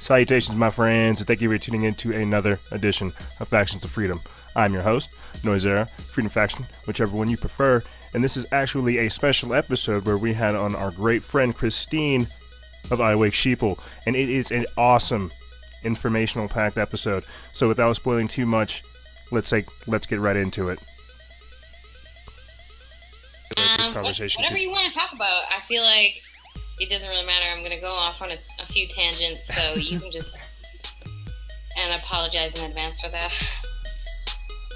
Salutations, my friends, and thank you for tuning in to another edition of Factions of Freedom. I'm your host, Noisera, Freedom Faction, whichever one you prefer, and this is actually a special episode where we had on our great friend Christine of I Wake Sheeple, and it is an awesome, informational-packed episode. So without spoiling too much, let's get right into it. This conversation whatever you want to talk about. I feel like it doesn't really matter. I'm going to go off on a few tangents, so you can just and apologize in advance for that.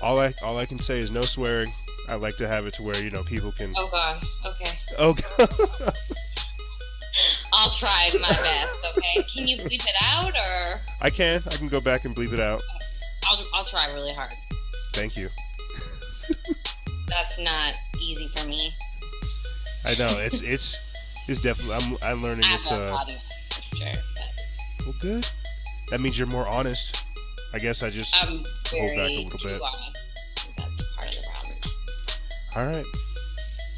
All I can say is no swearing. I like to have it to where, people can... Oh, God. Okay. Oh, God. I'll try my best, okay? Can you bleep it out, or...? I can go back and bleep it out. I'll try really hard. Thank you. That's not easy for me. I know, it's definitely... I'm learning I it's... have a body, for sure, but... Well, good. That means you're more honest. I guess I just hold back a little bit. Honest. That's part of the problem. All right.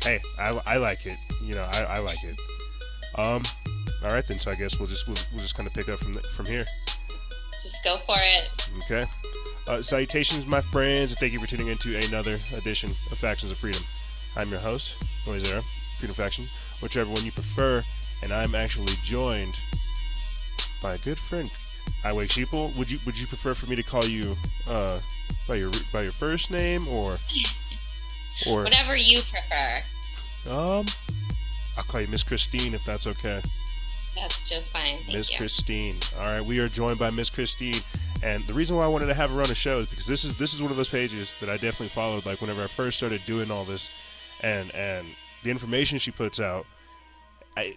Hey, I like it. I like it. All right then. So I guess we'll just kind of pick up from here. Just go for it. Okay. Salutations, my friends, and thank you for tuning in to another edition of Factions of Freedom. I'm your host, Noisera, Freedom Faction, whichever one you prefer, and I'm actually joined by a good friend, I Wake Sheeple. Would you prefer for me to call you by your first name or whatever you prefer? I'll call you Miss Christine if that's okay. That's just fine. Miss Christine. All right, we are joined by Miss Christine, and the reason why I wanted to have her on the show is because this is one of those pages that I definitely followed. Like whenever I first started doing all this, and the information she puts out, I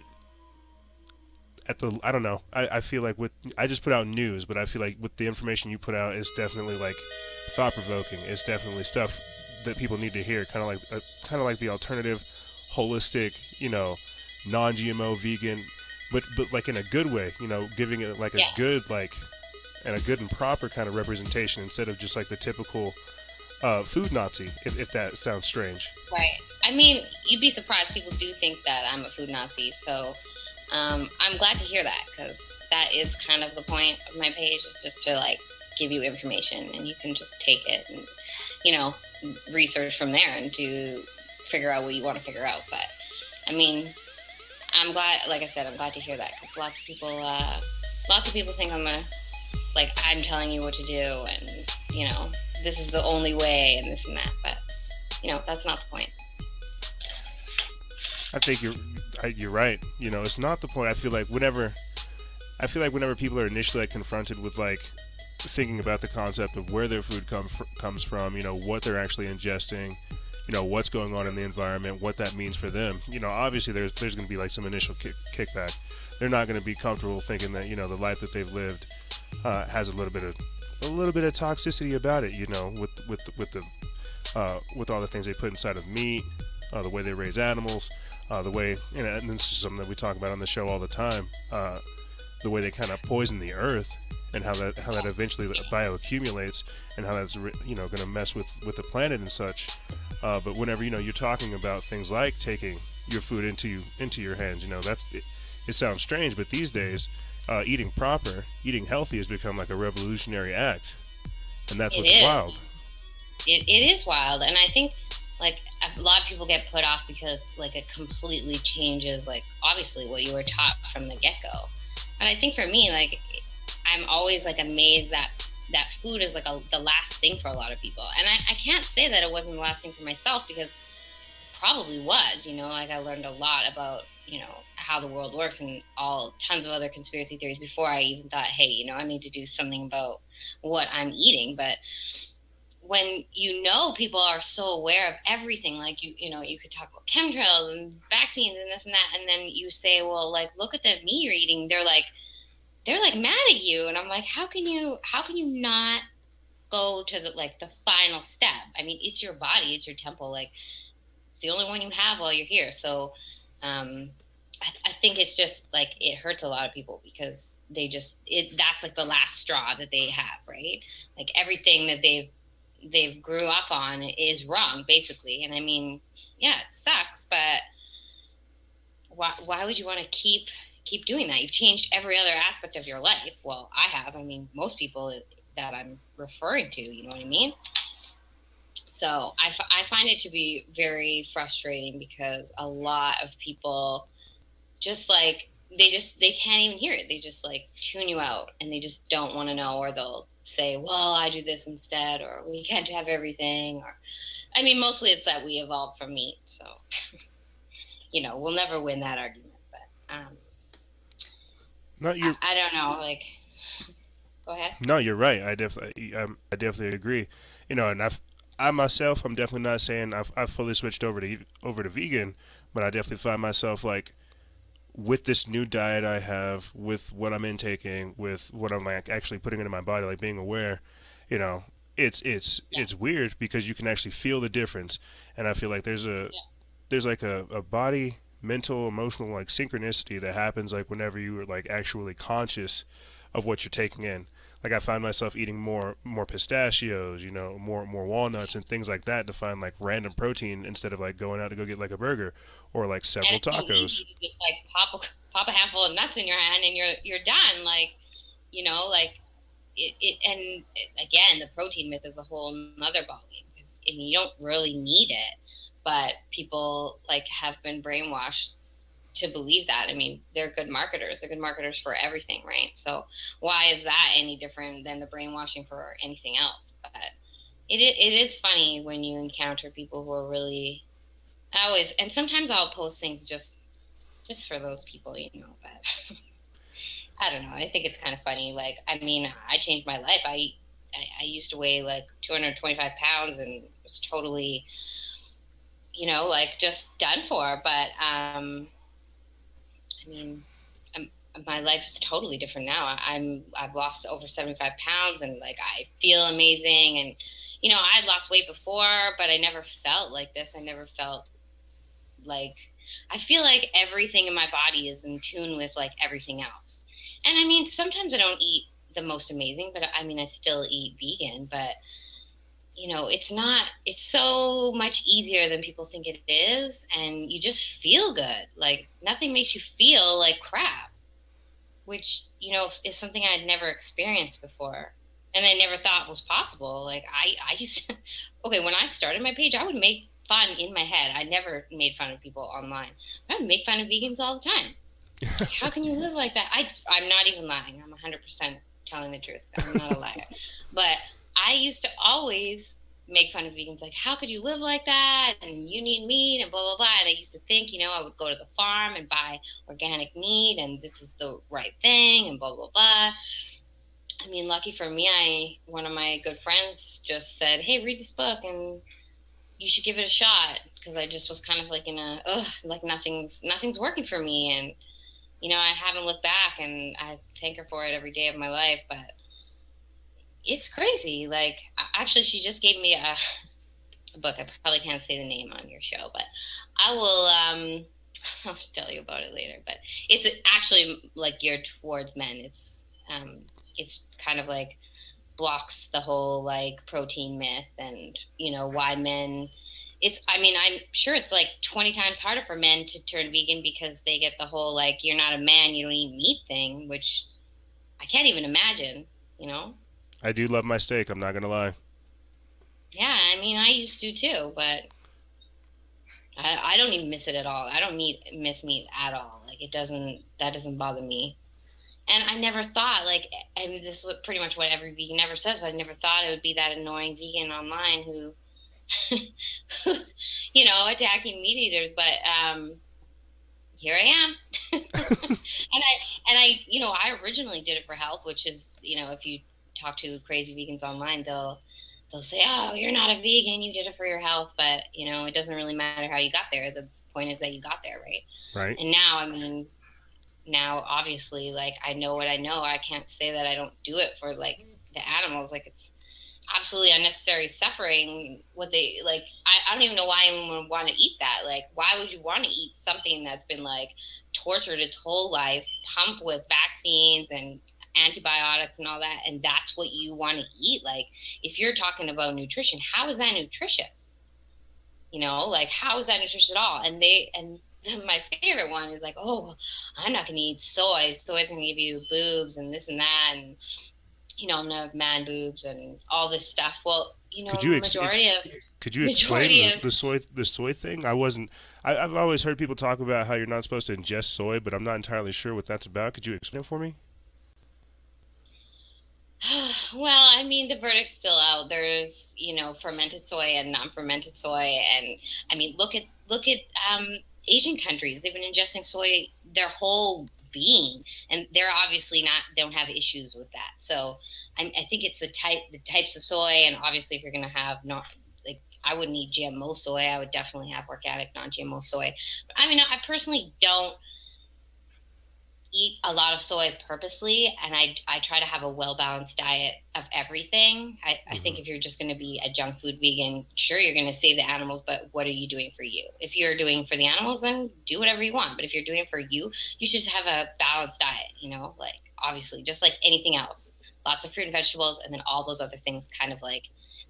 don't know. I feel like I just put out news, but I feel like with the information you put out, it's definitely like thought provoking. It's definitely stuff that people need to hear. Kind of like the alternative, holistic, non-GMO vegan. But like in a good way, giving it like a good and a good and proper kind of representation instead of just like the typical food Nazi, if that sounds strange. Right. I mean, you'd be surprised. People do think that I'm a food Nazi, so I'm glad to hear that, because that is kind of the point of my page, is just to like give you information, and you can just take it and research from there and to figure out what you want to figure out. But I mean, I'm glad, like I said, I'm glad to hear that, because lots of people think I'm telling you what to do, and, this is the only way, and this and that, but, that's not the point. I think you're right. It's not the point. I feel like whenever people are initially confronted with thinking about the concept of where their food comes from, what they're actually ingesting, what's going on in the environment, what that means for them. Obviously there's going to be some initial kickback. They're not going to be comfortable thinking that the life that they've lived has a little bit of toxicity about it. With all the things they put inside of meat, the way they raise animals, the way and this is something that we talk about on the show all the time. The way they kind of poison the earth, and how that eventually bioaccumulates, and how that's going to mess with the planet and such. But whenever you're talking about things like taking your food into your hands, it sounds strange, but these days, eating proper, eating healthy has become like a revolutionary act, and that's what's wild. It is wild, and I think a lot of people get put off because it completely changes obviously what you were taught from the get-go. And I think for me, I'm always amazed that food is the last thing for a lot of people. And I can't say that it wasn't the last thing for myself, because it probably was, I learned a lot about, how the world works, and tons of other conspiracy theories before I even thought, hey, I need to do something about what I'm eating. But when people are so aware of everything, you could talk about chemtrails and vaccines and this and that, and then you say, well, look at the meat you're eating, they're mad at you, and I'm like, how can you not go to the final step? I mean, it's your body, it's your temple, it's the only one you have while you're here. So I think it's just it hurts a lot of people, because that's the last straw that they have, right? Everything that they've grew up on is wrong, basically. And I mean, yeah, it sucks, but why would you want to keep keep doing that. You've changed every other aspect of your life. Well, I have. I mean, most people that I'm referring to, you know what I mean? So I find it to be very frustrating because a lot of people just like they can't even hear it. They just like tune you out and they just don't want to know, or they'll say, well, I do this instead, or we can't have everything, or I mean, mostly it's that we evolved from meat, so we'll never win that argument. But Not your I don't know, like, go ahead. No, you're right. I definitely agree. And I myself, I'm definitely not saying I've fully switched over to vegan, but I definitely find myself like with this new diet I have, with what I'm intaking, with what I'm like actually putting into my body, like being aware, you know, it's weird because you can actually feel the difference, and I feel like there's like a body, mental, emotional like synchronicity that happens like whenever you are like actually conscious of what you're taking in. Like I find myself eating more pistachios, more walnuts and things like that to find like random protein instead of like going out to go get like a burger or like And several it's so tacos. easy to just like pop a handful of nuts in your hand and you're done. Like, like and again, the protein myth is a whole nother ballgame because I mean you don't really need it, but people like have been brainwashed to believe that. I mean, they're good marketers. They're good marketers for everything, right? So why is that any different than the brainwashing for anything else? But it is funny when you encounter people who are really I always and sometimes I'll post things just for those people, but I don't know. I think it's kind of funny. Like, I mean, I changed my life. I used to weigh like 225 pounds and was totally, like just done for. But I mean, I'm, my life is totally different now. I've lost over 75 pounds and like I feel amazing. And I'd lost weight before, but I never felt like this. I never felt like I feel like everything in my body is in tune with like everything else. And I mean, sometimes I don't eat the most amazing, but I mean, I still eat vegan, but it's so much easier than people think it is. And you just feel good. Like nothing makes you feel like crap, which, is something I'd never experienced before. And I never thought was possible. Like I used to, okay, when I started my page, I would make fun in my head. I never made fun of people online. I would make fun of vegans all the time. Like, how can you live like that? I'm not even lying. I'm 100% telling the truth. I'm not a liar. But I used to always make fun of vegans. Like, how could you live like that? And you need meat and blah, blah, blah. And I used to think, I would go to the farm and buy organic meat and this is the right thing and blah, blah, blah. I mean, lucky for me, one of my good friends just said, hey, read this book and you should give it a shot. Because I just was kind of like in like nothing's working for me. And I haven't looked back and I thank her for it every day of my life, but it's crazy. Like, actually, she just gave me a book. I probably can't say the name on your show, but I will, I'll tell you about it later, but it's actually like geared towards men. It's kind of like blocks the whole like protein myth and, why men I mean, I'm sure it's like 20 times harder for men to turn vegan because they get the whole, like, you're not a man, you don't eat meat thing, which I can't even imagine. I do love my steak. I'm not gonna lie. Yeah, I mean, I used to too, but I don't even miss it at all. I don't miss meat at all. Like, that doesn't bother me. And I never thought, like, I mean, this is pretty much what every vegan ever says, but I never thought it would be that annoying vegan online who attacking meat eaters, but here I am. I originally did it for health, which is, if you talk to crazy vegans online, they'll say, oh, you're not a vegan, you did it for your health, but it doesn't really matter how you got there. The point is that you got there, right? Right. And now, I mean, obviously, like, I know what I know. I can't say that I don't do it for like the animals. Like, it's absolutely unnecessary suffering. What they like, I don't even know why anyone would want to eat that. Like, why would you want to eat something that's been like tortured its whole life, pumped with vaccines and antibiotics and all that, and that's what you want to eat? Like, if you're talking about nutrition, how is that nutritious? Like, how is that nutritious at all? And my favorite one is like, oh, I'm not going to eat soy. Soy's going to give you boobs and this and that. And, I'm going to have man boobs and all this stuff. Well, Could you could you explain majority of, the soy thing? I wasn't. I've always heard people talk about how you're not supposed to ingest soy, but I'm not entirely sure what that's about. Could you explain it for me? well, I mean, the verdict's still out. There's, fermented soy and non-fermented soy. And I mean, look at Asian countries. They've been ingesting soy their whole being, and they're obviously not. They don't have issues with that. So I think it's the types of soy, and obviously, if you're going to have not like, I wouldn't eat GMO soy. I would definitely have organic, non-GMO soy. I mean, I personally don't eat a lot of soy purposely, and I try to have a well balanced diet of everything. I think Hmm. if you're just going to be a junk food vegan, sure, you're going to save the animals, but what are you doing for you? If you're doing for the animals, then do whatever you want. But if you're doing it for you, you should have a balanced diet, like obviously, just like anything else. Lots of fruit and vegetables, and then all those other things kind of like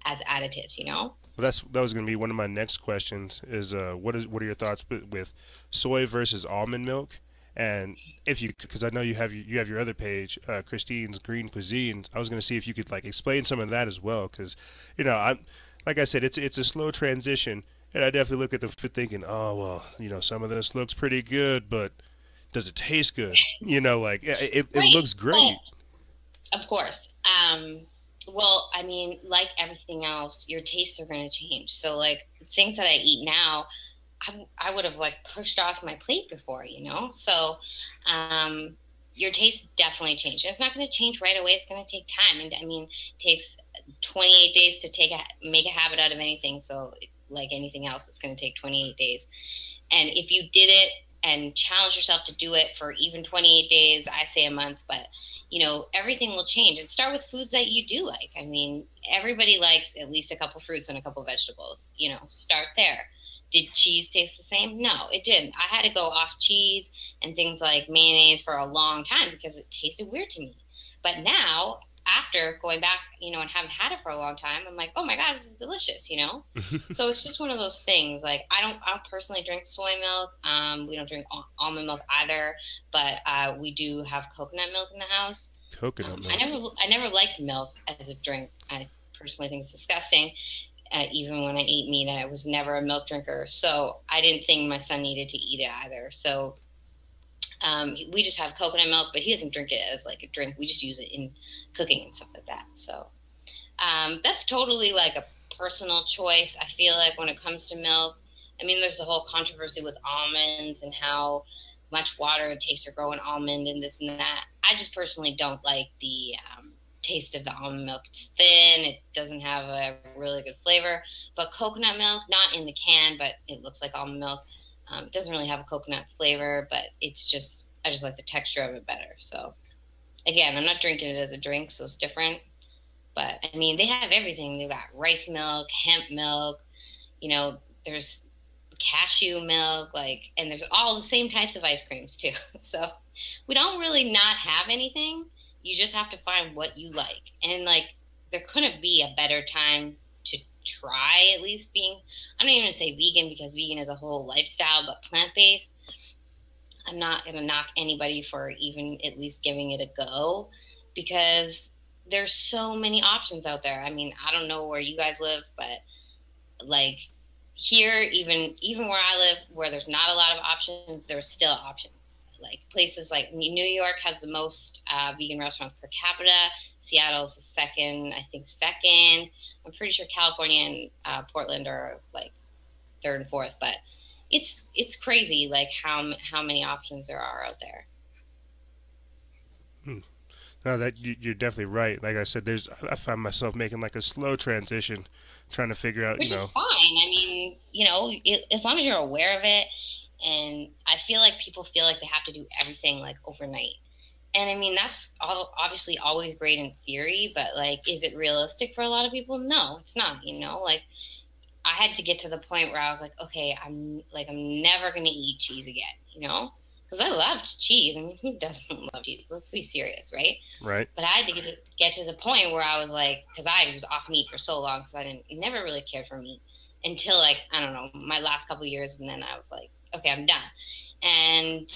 as additives. Well, that was going to be one of my next questions. Is what are your thoughts with soy versus almond milk? And if you, because I know you have your other page, Christine's Green Cuisines. I was going to see if you could like explain some of that as well, because I'm like I said, it's a slow transition, and I definitely look at the food thinking, oh well, some of this looks pretty good, but does it taste good? Like it Right. looks But great. of course. Well, I mean, like everything else, your tastes are going to change. So, like things that I eat now, I would have like pushed off my plate before. So, um, your taste definitely change. It's not going to change right away. It's going to take time, and I mean, it takes 28 days to make a habit out of anything. So, like anything else, it's going to take 28 days. And if you did it and challenge yourself to do it for even 28 days, I say a month, but everything will change. And start with foods that you do like. I mean, everybody likes at least a couple fruits and a couple vegetables. Start there. Did cheese taste the same? No, it didn't. I had to go off cheese and things like mayonnaise for a long time because it tasted weird to me. But now, after going back, and haven't had it for a long time, I'm like, oh my God, this is delicious. So it's just one of those things. Like I don't personally drink soy milk. We don't drink almond milk either, but we do have coconut milk in the house. Coconut I milk. never liked milk as a drink. I personally think it's disgusting. Even when I ate meat, I was never a milk drinker, so I didn't think my son needed to eat it either. So we just have coconut milk, but he doesn't drink it as like a drink. We just use it in cooking and stuff like that. So that's totally like a personal choice. I feel like when it comes to milk, I mean, there's the whole controversy with almonds and how much water it takes to grow an almond and this and that. I just personally don't like the taste of the almond milk. It's thin, it doesn't have a really good flavor. But coconut milk, not in the can, but it looks like almond milk. It doesn't really have a coconut flavor, but I just like the texture of it better. So, again, I'm not drinking it as a drink, so it's different. But I mean, they have everything. They've got rice milk, hemp milk, there's cashew milk, like, and there's all the same types of ice creams too. So we don't really not have anything. You just have to find what you like. And like, there couldn't be a better time to try at least being, I'm not even gonna say vegan because vegan is a whole lifestyle, but plant based. I'm not going to knock anybody for even at least giving it a go because there's so many options out there. I mean, I don't know where you guys live, but like here, even where I live, where there's not a lot of options, there's still options. Like places like New York has the most vegan restaurants per capita. Seattle's the second, I think second. I'm pretty sure California and Portland are like third and fourth, but it's crazy like how many options there are out there. Hmm. No, you're definitely right. Like I said, I find myself making like a slow transition, trying to figure out, Which is fine. I mean, as long as you're aware of it, and I feel like people feel like they have to do everything like overnight. And I mean, that's obviously always great in theory, but like, is it realistic for a lot of people? No, it's not. Like, I had to get to the point where I was like, okay, I'm never gonna eat cheese again. Because I loved cheese. I mean, who doesn't love cheese? Let's be serious, right? right? But I had to get to the point where I was like, because I was off meat for so long, because I didn't never really cared for meat until like I don't know my last couple of years, and then I was like, okay, I'm done. And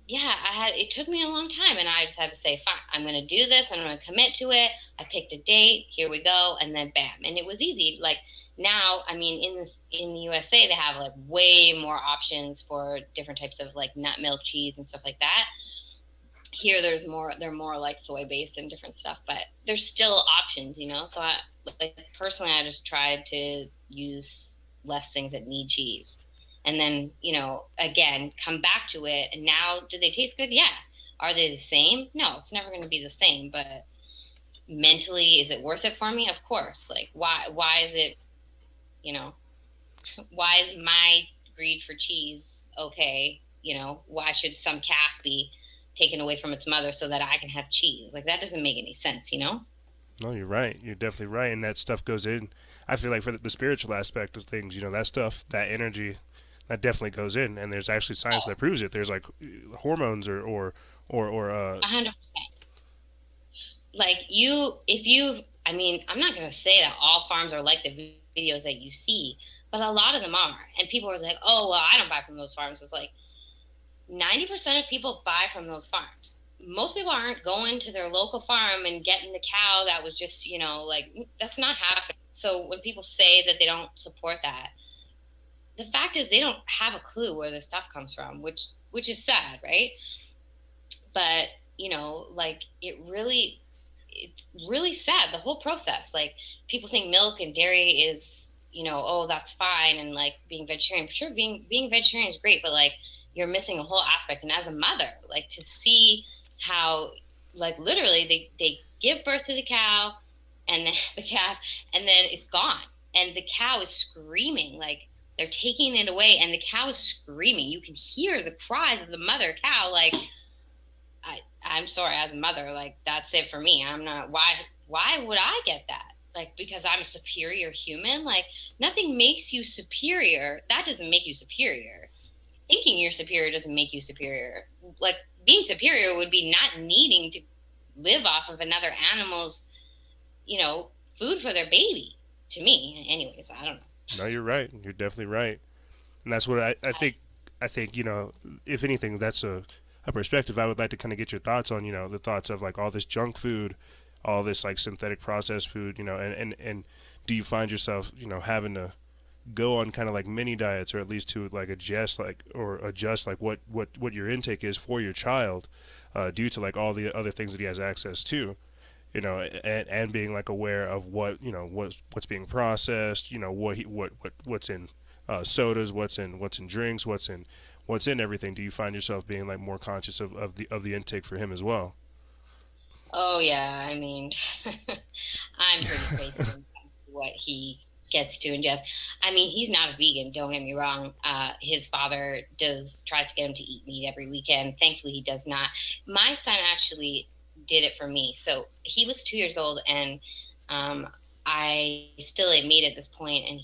yeah, it took me a long time, and I just had to say, fine, I'm going to do this, and I'm going to commit to it. I picked a date, here we go, and then bam. And it was easy. Like now, I mean, in the USA, they have like way more options for different types of like nut milk cheese and stuff like that. Here, they're more like soy based and different stuff, but there's still options, you know? So like personally, I just tried to use less things that need cheese. And then, again, come back to it. And now, do they taste good? Yeah. Are they the same? No, it's never going to be the same. But mentally, is it worth it for me? Of course. Like, why is it, you know, why is my greed for cheese okay? Why should some calf be taken away from its mother so that I can have cheese? Like, that doesn't make any sense? No, you're right. You're definitely right, and that stuff goes in. I feel like for the spiritual aspect of things, that stuff, that energy, that definitely goes in. And there's actually science Oh, that proves it. There's like hormones or 100%. Like if you've, I mean, I'm not going to say that all farms are like the videos that you see, but a lot of them are. And people are like, oh, well, I don't buy from those farms. It's like 90% of people buy from those farms. Most people aren't going to their local farm and getting the cow that was just, like that's not happening. So when people say that they don't support that, the fact is they don't have a clue where the stuff comes from, which is sad, right? But like it's really sad, the whole process. Like people think milk and dairy is, oh, that's fine, and like being vegetarian, for sure, being vegetarian is great, but like you're missing a whole aspect. And as a mother, like to see how like literally they give birth to the cow and then the calf, and then it's gone, and the cow is screaming, like they're taking it away, and the cow is screaming. You can hear the cries of the mother cow. Like I'm sorry, as a mother, like that's it for me. I'm not. Why would I get that? Like because I'm a superior human? Like nothing makes you superior. That doesn't make you superior. Thinking you're superior doesn't make you superior. Like being superior would be not needing to live off of another animal's, food for their baby. To me, anyways, I don't know. no, you're right. You're definitely right. And that's what I think. I think if anything, that's a perspective I would like to kind of get your thoughts on. The thoughts of like all this junk food, all this like synthetic processed food. And do you find yourself having to go on kind of like mini diets, or at least to like adjust like what your intake is for your child, due to like all the other things that he has access to, and being like aware of what's being processed, what's in sodas, what's in drinks, what's in everything. Do you find yourself being like more conscious of the intake for him as well? Oh yeah, I mean, I'm pretty crazy when it comes to what he gets to ingest. I mean, he's not a vegan. Don't get me wrong. His father tries to get him to eat meat every weekend. Thankfully, he does not. My son actually did it for me. So he was 2 years old, and I still ate meat at this point, and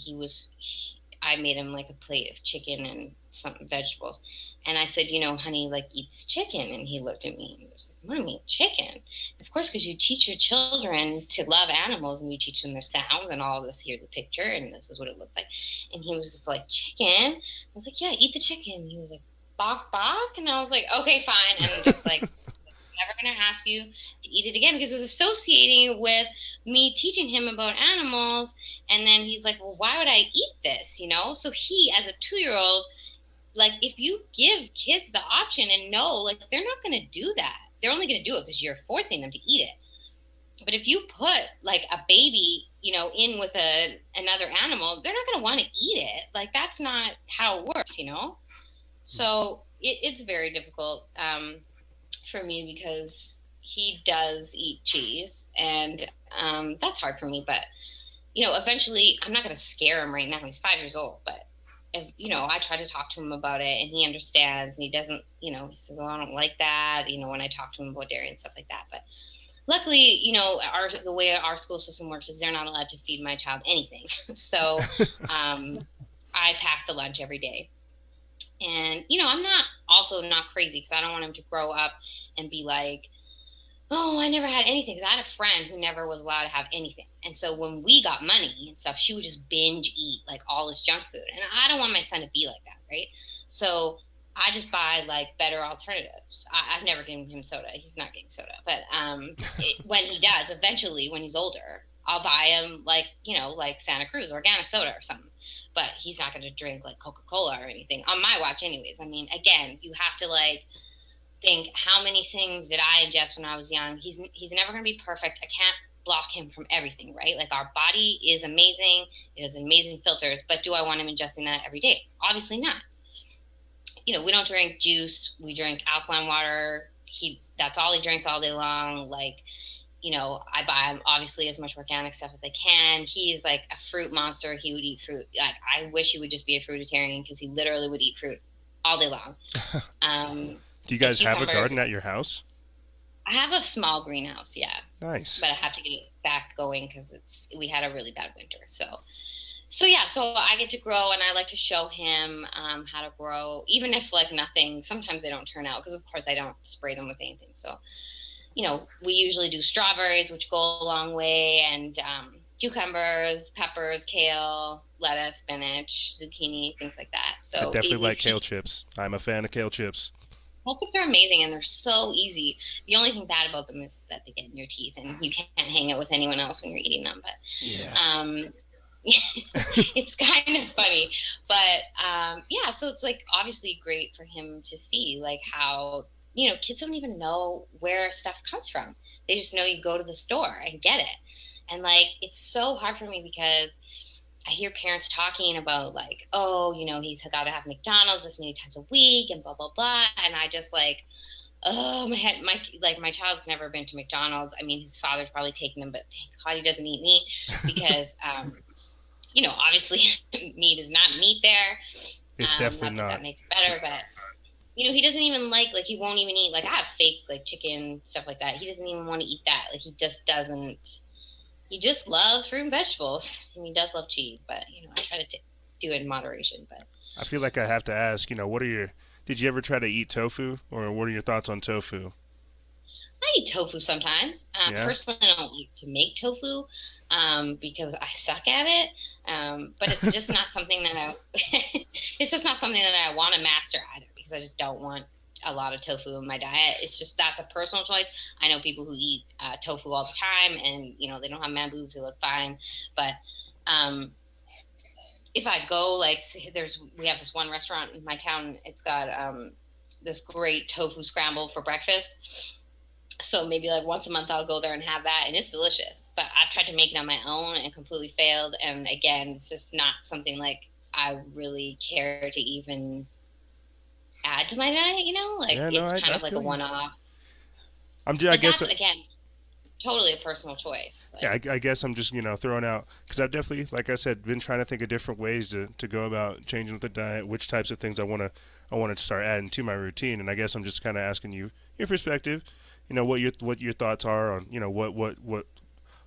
I made him like a plate of chicken and some vegetables. And I said, honey, like eat this chicken. And he looked at me and he was like, Mommy, chicken? Of course, because you teach your children to love animals and you teach them their sounds and all of this. Here's a picture and this is what it looks like. And he was just like, chicken? I was like, yeah, eat the chicken. He was like, bok bok? And I was like, okay, fine. And just like, never going to ask you to eat it again, because it was associating with me teaching him about animals. And then he's like, well, why would I eat this? So he, as a 2-year-old, like if you give kids the option and know, like they're not going to do that. They're only going to do it because you're forcing them to eat it. But if you put like a baby, in with another animal, they're not going to want to eat it. Like that's not how it works. So it's very difficult. For me, because he does eat cheese, and that's hard for me. But eventually, I'm not going to scare him right now. He's 5 years old, but if I try to talk to him about it, and he understands, and he doesn't. He says, "Oh, I don't like that." When I talk to him about dairy and stuff like that, but luckily, the way our school system works is they're not allowed to feed my child anything. So I pack the lunch every day. And, I'm not crazy, because I don't want him to grow up and be like, oh, I never had anything. Because I had a friend who never was allowed to have anything. And so when we got money and stuff, she would just binge eat like all this junk food. And I don't want my son to be like that, right? So I just buy like better alternatives. I've never given him soda. He's not getting soda, but when he does, eventually when he's older, I'll buy him like like Santa Cruz organic soda or something. But he's not going to drink like Coca Cola or anything on my watch, anyways. I mean, again, you have to like think how many things did I ingest when I was young. He's never going to be perfect. I can't block him from everything, right? Like our body is amazing. It has amazing filters, but do I want him ingesting that every day? Obviously not. We don't drink juice. We drink alkaline water. That's all he drinks all day long. Like, I buy him obviously as much organic stuff as I can. He's like a fruit monster. He would eat fruit. Like, I wish he would just be a fruitarian because he literally would eat fruit all day long. Do you guys have a garden at your house? I have a small greenhouse, yeah. Nice. But I have to get it back going because we had a really bad winter. So yeah, so I get to grow, and I like to show him how to grow, even if like nothing. Sometimes they don't turn out because, of course, I don't spray them with anything. So, we usually do strawberries, which go a long way, and cucumbers, peppers, kale, lettuce, spinach, zucchini, things like that. So I definitely like kale chips. I'm a fan of kale chips. Kale chips are amazing, and they're so easy. The only thing bad about them is that they get in your teeth, and you can't hang it with anyone else when you're eating them. But yeah. It's kind of funny, but yeah, so it's like obviously great for him to see like how kids don't even know where stuff comes from. They just know you go to the store and get it. And like it's so hard for me because I hear parents talking about like, oh, he's got to have McDonald's this many times a week and blah blah blah, and I just like, oh, my head, my child's never been to McDonald's. I mean, his father's probably taken him, but thank God he doesn't eat meat because obviously meat is not meat there. It's definitely not. That makes it better, but he doesn't even like he won't even eat, like I have fake like chicken, stuff like that. He doesn't even want to eat that. Like he just doesn't, he just loves fruit and vegetables. And he does love cheese, but I try to do it in moderation. But I feel like I have to ask, did you ever try to eat tofu, or what are your thoughts on tofu? I eat tofu sometimes. Yeah? Personally, I don't like to make tofu because I suck at it. But it's just not something that it's just not something that I want to master either, because I just don't want a lot of tofu in my diet. It's just, that's a personal choice. I know people who eat tofu all the time, and they don't have man boobs, they look fine. But if I go, like, we have this one restaurant in my town. It's got this great tofu scramble for breakfast. So maybe like once a month I'll go there and have that, and it's delicious. But I've tried to make it on my own and completely failed. And again, it's just not something like I really care to even add to my diet. Like Yeah, no, it's kind I of like a feel you. one-off. I guess. That's again totally a personal choice. Like, Yeah, I guess I'm just throwing out, because I've definitely, like I said, been trying to think of different ways to go about changing the diet, which types of things I want to start adding to my routine, and I guess I'm just kind of asking you your perspective, what your thoughts are on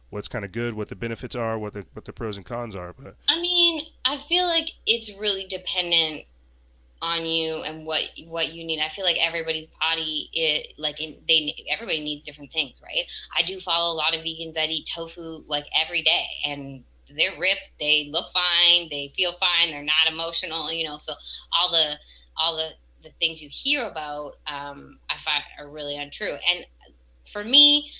what's kind of good, what the benefits are, what the pros and cons are. But I mean, I feel like it's really dependent on you and what you need. I feel like everybody's body everybody needs different things, right? I do follow a lot of vegans that eat tofu like every day, and they're ripped, they look fine, they feel fine, they're not emotional, so all the things you hear about I find are really untrue. And for me,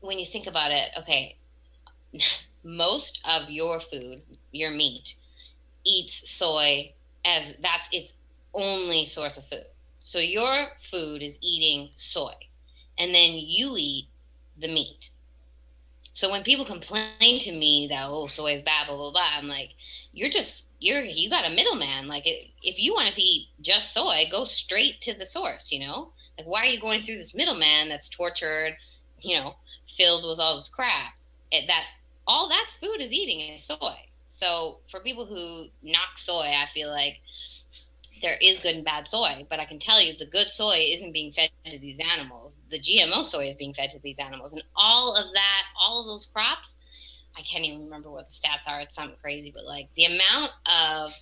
when you think about it, okay, most of your food, your meat, eats soy, as that's its only source of food. So your food is eating soy, and then you eat the meat. So when people complain to me that, oh, soy is bad, blah blah blah, I'm like, you got a middleman. Like if you wanted to eat just soy, go straight to the source. Like why are you going through this middleman that's tortured, filled with all this crap? All that food is eating is soy. So for people who knock soy, I feel like there is good and bad soy, but I can tell you the good soy isn't being fed to these animals. The GMO soy is being fed to these animals, and all of those crops, I can't even remember what the stats are. It's something crazy, but like the amount of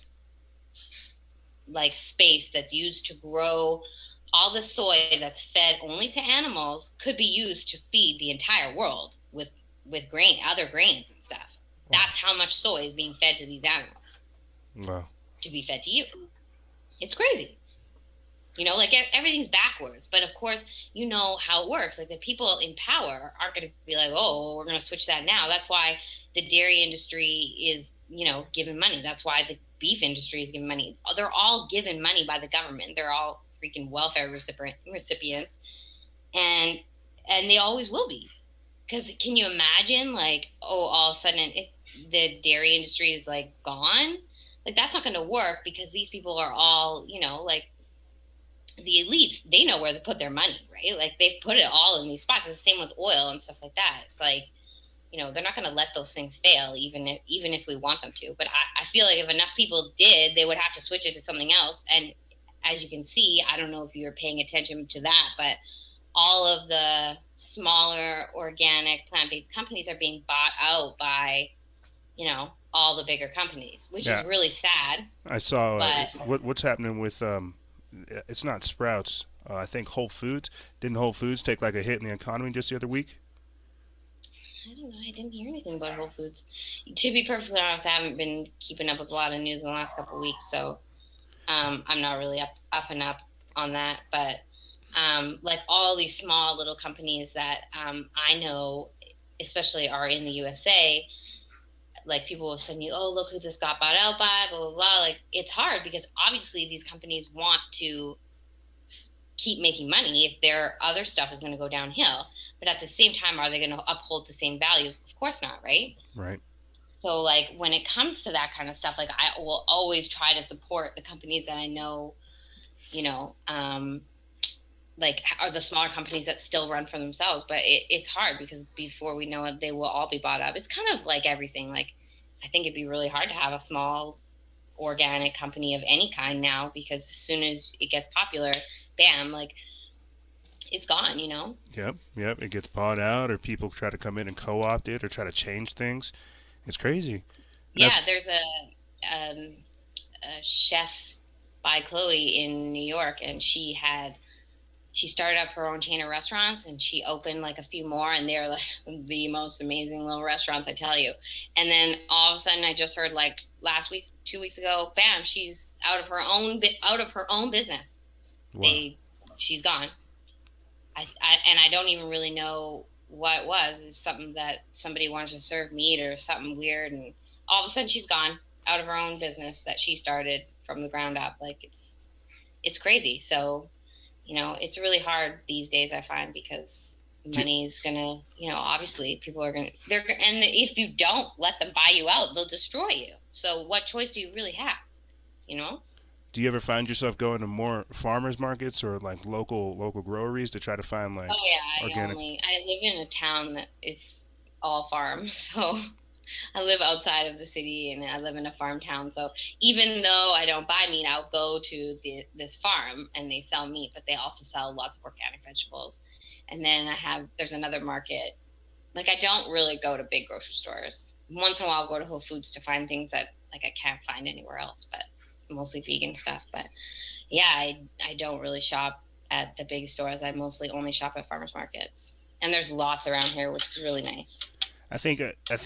like space that's used to grow all the soy that's fed only to animals could be used to feed the entire world with other grains and stuff. That's how much soy is being fed to these animals. wow. To be fed to you. It's crazy. You know, like everything's backwards. But of course, you know how it works. Like the people in power aren't going to be like, oh, we're going to switch that now. That's why the dairy industry is, you know, given money. That's why the beef industry is given money. They're all given money by the government. They're all freaking welfare recipients, and they always will be. Because can you imagine, like, oh, all of a sudden, if the dairy industry is like gone, like that's not going to work because these people are all, you know, like the elites, they know where to put their money, right? Like they've put it all in these spots. It's the same with oil and stuff like that. It's like, you know, they're not going to let those things fail, even if we want them to. But I feel like if enough people did, they would have to switch it to something else. And as you can see, I don't know if you're paying attention to that, but all of the smaller organic plant-based companies are being bought out by, you know, all the bigger companies, which Yeah, is really sad. I saw But what's happening with it's not Sprouts. I think Whole Foods. Didn't Whole Foods take like a hit in the economy just the other week? I don't know. I didn't hear anything about Whole Foods. To be perfectly honest, I haven't been keeping up with a lot of news in the last couple of weeks, so I'm not really up and up on that. But like all these small little companies that I know, especially are in the USA, like people will send me, oh, look who this got bought out by, blah, blah, blah. Like it's hard because obviously these companies want to keep making money if their other stuff is going to go downhill. But at the same time, are they going to uphold the same values? Of course not, right? Right. So, like, when it comes to that kind of stuff, like, I will always try to support the companies that I know, you know, like, are the smaller companies that still run for themselves. But it's hard because before we know it, they will all be bought up. It's kind of like everything. Like, I think it'd be really hard to have a small organic company of any kind now because as soon as it gets popular, bam, like, it's gone, you know? Yep. Yep. It gets bought out, or people try to come in and co-opt it, or try to change things. It's crazy. And Yeah, that's there's a chef by Chloe in New York, and she started up her own chain of restaurants, and she opened like a few more, and they're like the most amazing little restaurants, I tell you. And then all of a sudden, I just heard like last week, 2 weeks ago, bam, she's out of her own business. wow. They She's gone. And I don't even really know what it was. It's something that somebody wanted to serve meat or something weird, and all of a sudden she's gone out of her own business that she started from the ground up. Like it's crazy. So you know, it's really hard these days, I find, because Do, money's gonna, you know, obviously people are gonna, and if you don't let them buy you out, they'll destroy you. So what choice do you really have? You know? do you ever find yourself going to more farmers markets or like local groweries to try to find like Oh yeah, organic? I live in a town that is all farms, so I live outside of the city and I live in a farm town. So even though I don't buy meat, I'll go to this farm and they sell meat, but they also sell lots of organic vegetables. And then there's another market. Like I don't really go to big grocery stores. Once in a while, I'll go to Whole Foods to find things that like I can't find anywhere else, but mostly vegan stuff. But yeah, I don't really shop at the big stores. I mostly only shop at farmers markets. And there's lots around here, which is really nice. I think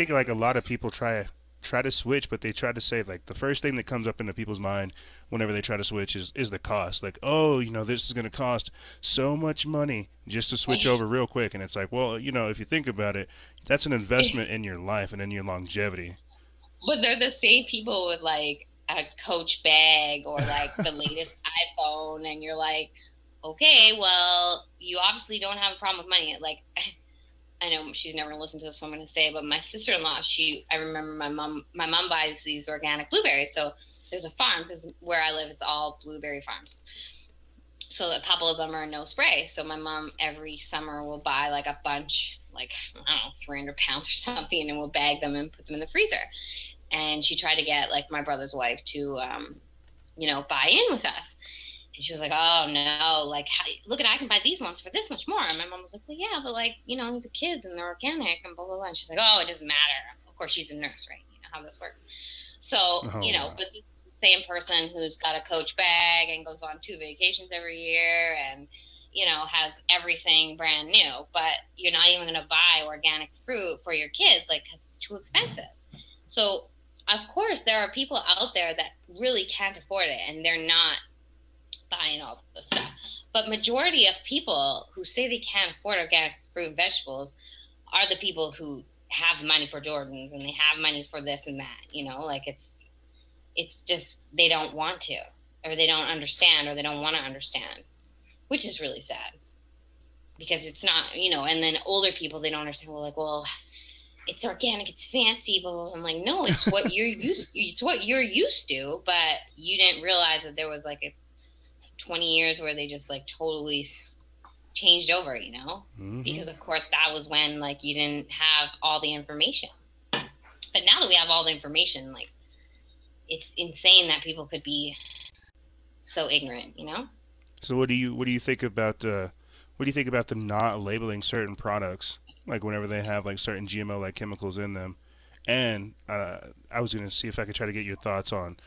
like a lot of people try to switch, but they try to say like the first thing that comes up into people's mind whenever they try to switch is the cost. Like, oh, this is going to cost so much money just to switch over real quick, and it's like, well, if you think about it, that's an investment in your life and in your longevity. But they're the same people with like a Coach bag or like the latest iPhone, and you're like, okay, well, you obviously don't have a problem with money. Like, I know she's never listened to this, so I'm going to say it, but my sister-in-law, I remember my mom buys these organic blueberries. So there's a farm because where I live, it's all blueberry farms. So a couple of them are no spray. So my mom every summer will buy like a bunch, like, I don't know, 300 pounds or something, and we'll bag them and put them in the freezer. And she tried to get like my brother's wife to, buy in with us. And she was like, "Oh no! Like, look at I can buy these ones for this much more." And my mom was like, "Well, yeah, but like, the kids and they're organic and blah blah blah." And she's like, "Oh, it doesn't matter." Of course, she's a nurse, right? You know how this works. So, Oh wow. but the same person who's got a Coach bag and goes on 2 vacations every year and has everything brand new, but you're not even going to buy organic fruit for your kids, like, because it's too expensive. So, of course, there are people out there that really can't afford it, and they're not buying all this stuff. But majority of people who say they can't afford organic fruit and vegetables are the people who have money for Jordans and they have money for this and that. You know, like it's just they don't want to, or they don't understand, or they don't want to understand, which is really sad because it's not, you know. And then older people, they don't understand. Well, like, well, it's organic, it's fancy, but I'm like, no, it's what you're used. It's what you're used to, but you didn't realize that there was like a 20 years where they just like totally changed over, you know, because of course that was when like you didn't have all the information. But now that we have all the information, like it's insane that people could be so ignorant, you know. So what do you think about them not labeling certain products, like whenever they have like certain GMO like chemicals in them? And I was gonna see if I could try to get your thoughts on.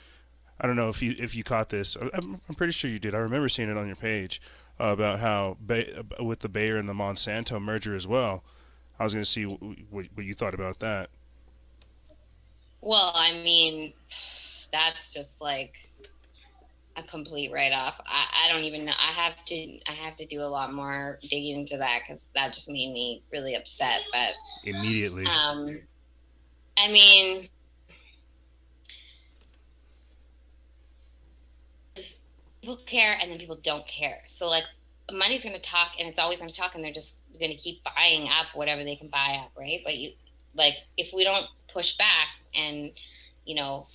I don't know if you caught this. I'm pretty sure you did. I remember seeing it on your page about how with the Bayer and the Monsanto merger as well. I was gonna see what you thought about that. Well, I mean, that's just like a complete write-off. I don't even know. I have to do a lot more digging into that because that just made me really upset. But Immediately. I mean, people care and then people don't care. So like money's going to talk and it's always going to talk, and they're just going to keep buying up whatever they can buy up, right? But you, like, if we don't push back and, you know,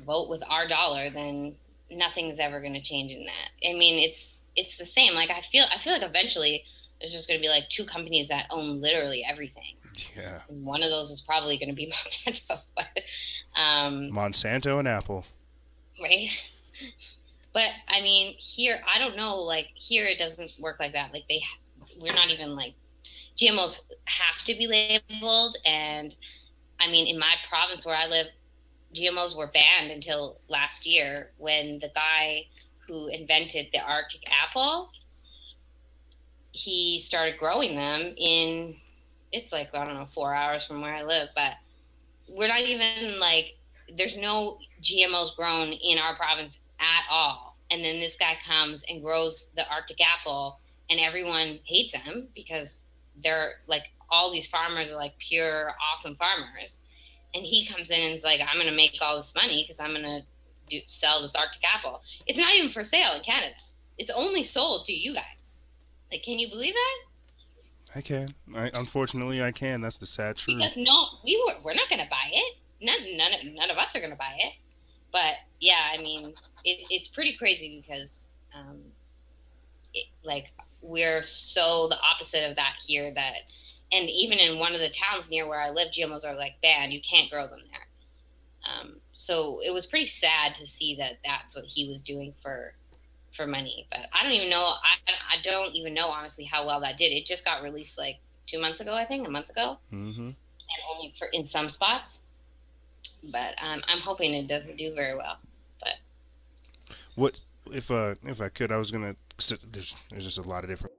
vote with our dollar, then nothing's ever going to change in that. I mean, it's the same. Like I feel like eventually there's just going to be like two companies that own literally everything. Yeah. And one of those is probably going to be Monsanto, but Monsanto and Apple. right? But I mean, here I don't know. Like here, it doesn't work like that. Like we're not even like GMOs have to be labeled, and I mean, in my province where I live, GMOs were banned until last year when the guy who invented the Arctic apple, he started growing them in, it's like, I don't know, 4 hours from where I live, but we're not even like, there's no GMOs grown in our province at all. And then this guy comes and grows the Arctic apple and everyone hates him because they're like, all these farmers are like pure awesome farmers. And he comes in and is like, I'm going to make all this money because I'm going to sell this Arctic apple. It's not even for sale in Canada. It's only sold to you guys. Like, can you believe that? I can. Unfortunately, I can. That's the sad truth. Because no, we're not going to buy it. None of us are going to buy it. But yeah, I mean, it's pretty crazy because, like, we're so the opposite of that here that. And even in one of the towns near where I live, GMOs are like banned. You can't grow them there. So it was pretty sad to see that that's what he was doing for money. But I don't even know. I don't even know honestly how well that did. It just got released like 2 months ago, I think, a month ago, and only in some spots. But I'm hoping it doesn't do very well. But what if I could? I was gonna. There's just a lot of different.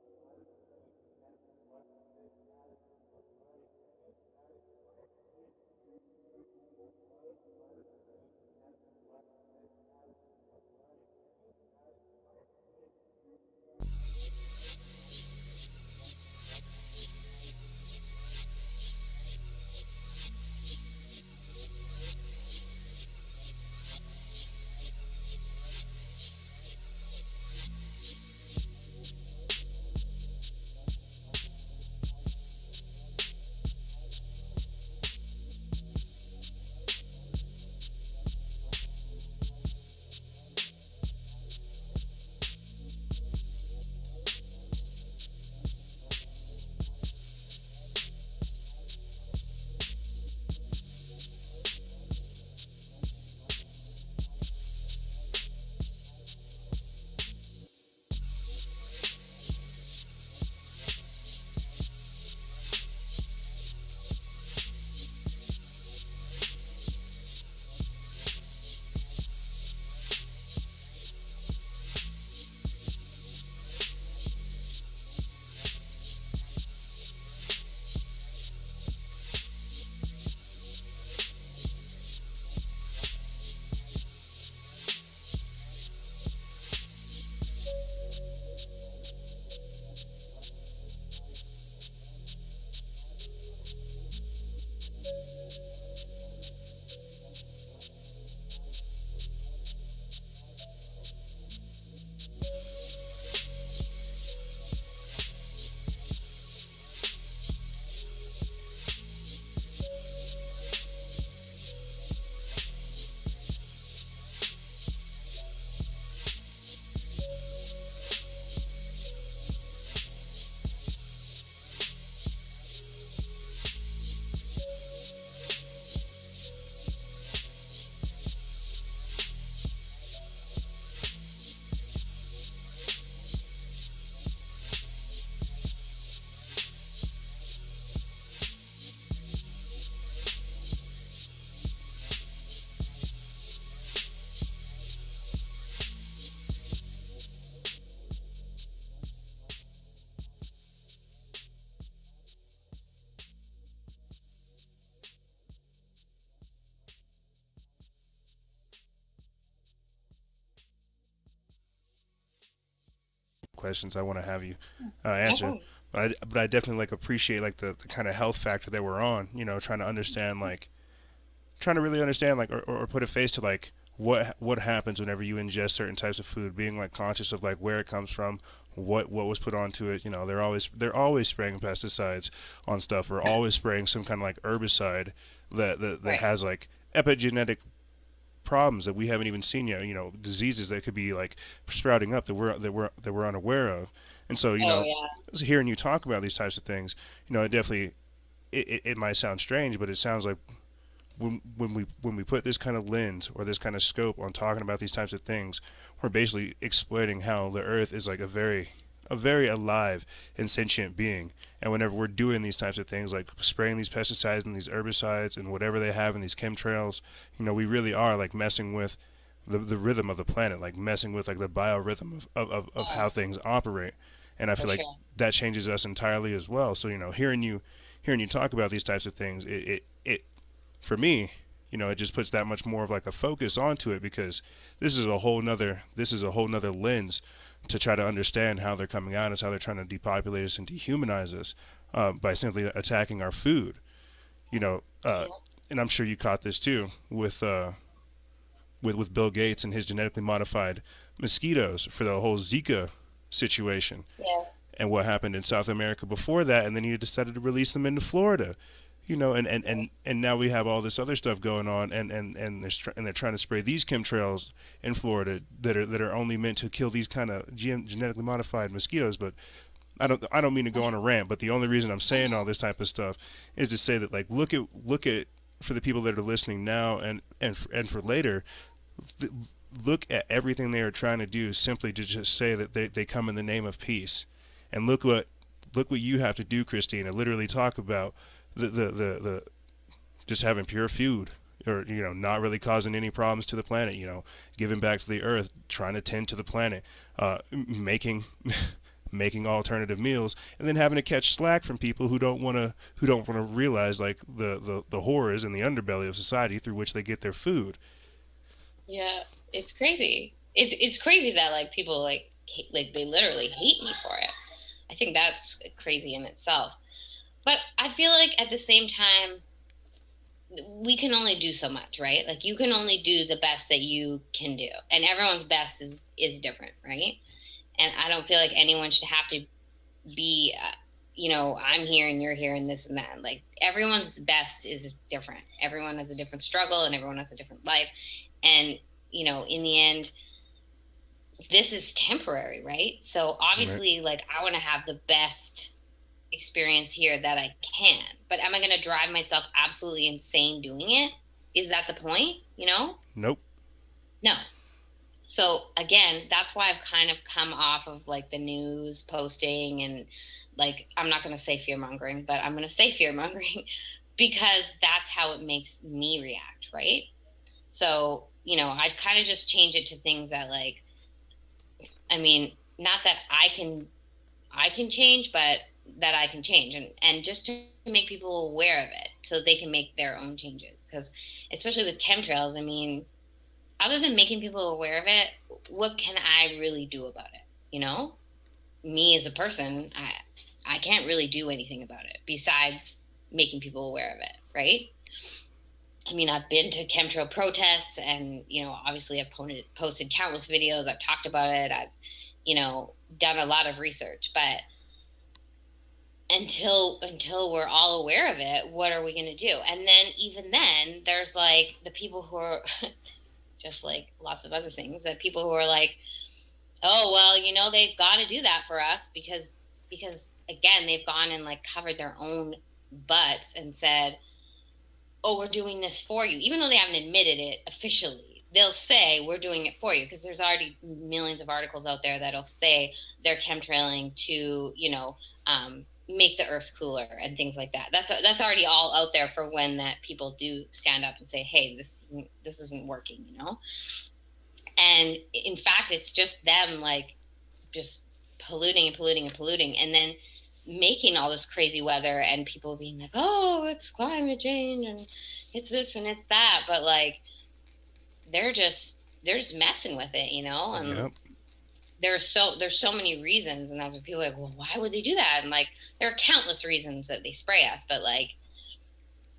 questions I want to have you answer. Okay. But I definitely like appreciate like the kind of health factor that we're on. You know, trying to understand like trying to really understand like or put a face to like what happens whenever you ingest certain types of food, being like conscious of like where it comes from, what was put onto it. You know, they're always spraying pesticides on stuff, or always spraying some kind of like herbicide that Right. has like epigenetic problems that we haven't even seen yet. You know, diseases that could be like sprouting up that we're unaware of. And so, Oh yeah. hearing you talk about these types of things, it definitely it might sound strange, but it sounds like when we put this kind of lens or this kind of scope on talking about these types of things, we're basically exploiting how the earth is like a very alive and sentient being. And whenever we're doing these types of things, like spraying these pesticides and these herbicides and whatever they have in these chemtrails, we really are like messing with the rhythm of the planet, like messing with like the biorhythm of how things operate. And I For feel like sure. that changes us entirely as well. So, hearing you talk about these types of things, it for me, it just puts that much more of like a focus onto it, because this is a whole nother lens to try to understand how they're coming at us, how they're trying to depopulate us and dehumanize us, by simply attacking our food. You know, uh, Yeah. and I'm sure you caught this too with Bill Gates and his genetically modified mosquitoes for the whole Zika situation, Yeah. and what happened in South America before that, and then he decided to release them into Florida. And now we have all this other stuff going on, and they're trying to spray these chemtrails in Florida that are only meant to kill these kind of genetically modified mosquitoes. But I don't mean to go on a rant, but the only reason I'm saying all this type of stuff is to say that, like, look at for the people that are listening now, and for later, th- look at everything they are trying to do simply to just say that they come in the name of peace. And look what you have to do, Christina. Literally talk about the just having pure food, or not really causing any problems to the planet, giving back to the earth, trying to tend to the planet, making making alternative meals, and then having to catch slack from people who don't want to realize like the horrors and the underbelly of society through which they get their food. Yeah. It's crazy. It's crazy that like people like they literally hate me for it. I think that's crazy in itself. But I feel like at the same time, we can only do so much, right? Like you can only do the best that you can do, and everyone's best is different, right? And I don't feel like anyone should have to be, I'm here and you're here and this and that. Like everyone's best is different. Everyone has a different struggle and everyone has a different life, and in the end, this is temporary, right? So Right. obviously, like I want to have the best experience here that I can. But am I going to drive myself absolutely insane doing it? Is that the point? Nope. No. So again, that's why I've kind of come off of like the news posting and like I'm not going to say fear mongering, but I'm going to say fear mongering because that's how it makes me react, right? So, I'd kind of just change it to things that like I mean, not that I can change, but that I can change, and just to make people aware of it so they can make their own changes. Because especially with chemtrails, I mean, other than making people aware of it, what can I really do about it? Me as a person, I can't really do anything about it besides making people aware of it, right? I mean, I've been to chemtrail protests, and obviously, I've posted countless videos. I've talked about it. I've done a lot of research, but until we're all aware of it, what are we going to do? And then even then, there's like the people who are just like lots of other things, that people who are like, oh well, they've got to do that for us because again, they've gone and like covered their own butts and said, oh, we're doing this for you, even though they haven't admitted it officially. They'll say we're doing it for you because there's already millions of articles out there that'll say they're chemtrailing to, make the earth cooler and things like that. That's already all out there for when that people do stand up and say, hey, this isn't working, And in fact, it's just them like just polluting and polluting and polluting, and then making all this crazy weather, and people being like, "Oh, it's climate change and it's this and it's that," but like they're just messing with it, and Yep. there's so many reasons, and that's what people are like, well, why would they do that? And like there are countless reasons that they spray us, but like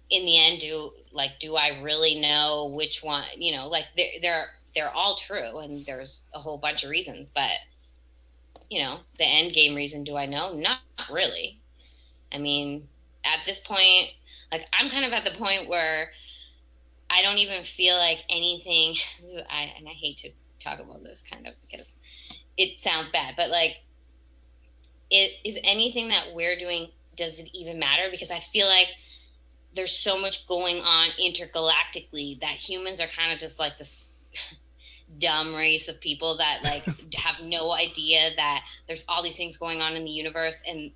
in the end, do I really know which one? You know, like they're all true, and there's a whole bunch of reasons, but you know, the end game reason, do I know? Not really. I mean, at this point, like I'm kind of at the point where I don't even feel like anything. And I hate to talk about this kind of because it sounds bad, but like, it is anything that we're doing. Does it even matter? Because I feel like there's so much going on intergalactically that humans are kind of just like this dumb race of people that like have no idea that there's all these things going on in the universe, and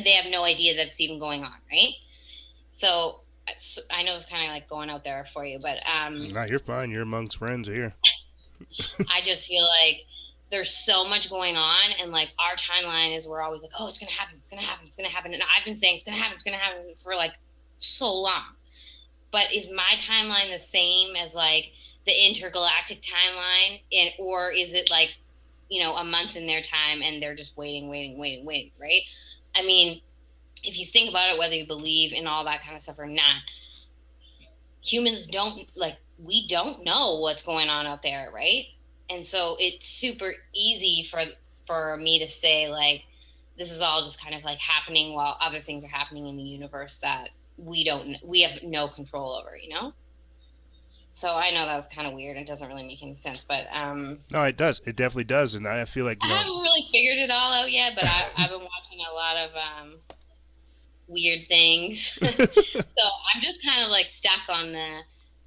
they have no idea that's even going on, right? So I know it's kind of like going out there for you, but No, you're fine. You're amongst friends here. I just feel like there's so much going on, and like our timeline is we're always like, oh, it's gonna happen, it's gonna happen, it's gonna happen, and I've been saying it's gonna happen for like so long. But is my timeline the same as like the intergalactic timeline, and or is it like, you know, a month in their time and they're just waiting, waiting, waiting, waiting, right? I mean, if you think about it, whether you believe in all that kind of stuff or not, humans don't like we don't know what's going on out there, right? And so it's super easy for me to say like this is all just kind of like happening while other things are happening in the universe that we have no control over, you know? So I know that was kind of weird and doesn't really make any sense, but No, it does. It definitely does. And I feel like, I haven't really figured it all out yet, but I've been watching a lot of weird things. So I'm just kind of like stuck on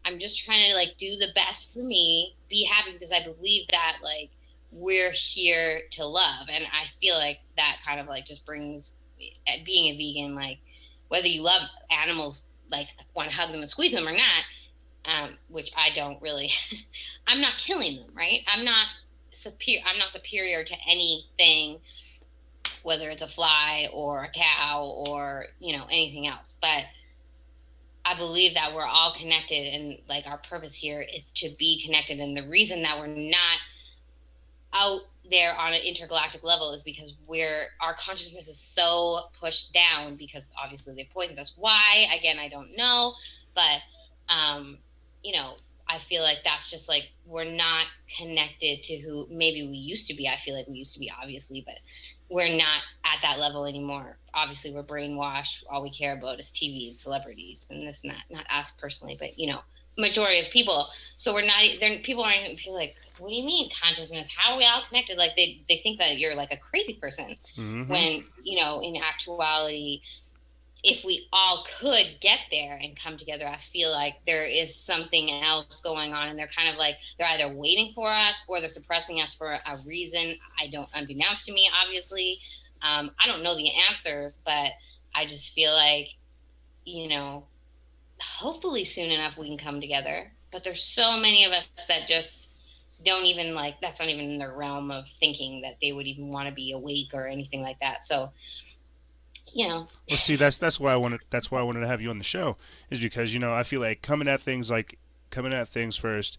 I'm just trying to like do the best for me, be happy because I believe that like we're here to love. And I feel like that kind of like just brings being a vegan, like whether you love animals, like want to hug them and squeeze them or not, which I don't really, I'm not killing them, right? I'm not superior to anything, whether it's a fly or a cow or, you know, anything else. But I believe that we're all connected, and like our purpose here is to be connected. And the reason that we're not out there on an intergalactic level is because our consciousness is so pushed down because obviously they poisoned us. Why? Again, I don't know, but you know, I feel like that's just like we're not connected to who maybe we used to be. I feel like we used to be, obviously, but we're not at that level anymore. Obviously, we're brainwashed. All we care about is TV and celebrities, and this not us personally, but you know, majority of people. So we're not. People aren't even feel like, what do you mean consciousness? How are we all connected? Like they think that you're like a crazy person, when you know, in actuality, if we all could get there and come together, I feel like there is something else going on, and they're kind of like they're either waiting for us or they're suppressing us for a reason. I don't unbeknownst to me, obviously. I don't know the answers, but I just feel like, you know, hopefully soon enough we can come together. But there's so many of us that just don't even like that's not even in their realm of thinking that they would even want to be awake or anything like that. So you know. Well, see, that's why I wanted to have you on the show, is because, you know, I feel like coming at things first,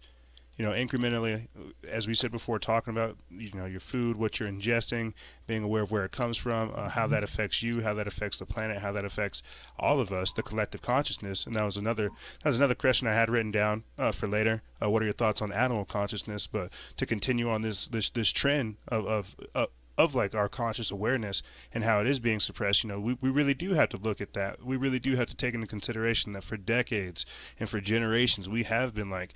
you know, incrementally, as we said before, talking about, you know, your food, what you're ingesting, being aware of where it comes from, how that affects you, how that affects the planet, how that affects all of us, the collective consciousness. And that was another question I had written down for later. What are your thoughts on animal consciousness? But to continue on this trend of like our conscious awareness and how it is being suppressed, you know, we really do have to look at that. We really do have to take into consideration that for decades and for generations we have been like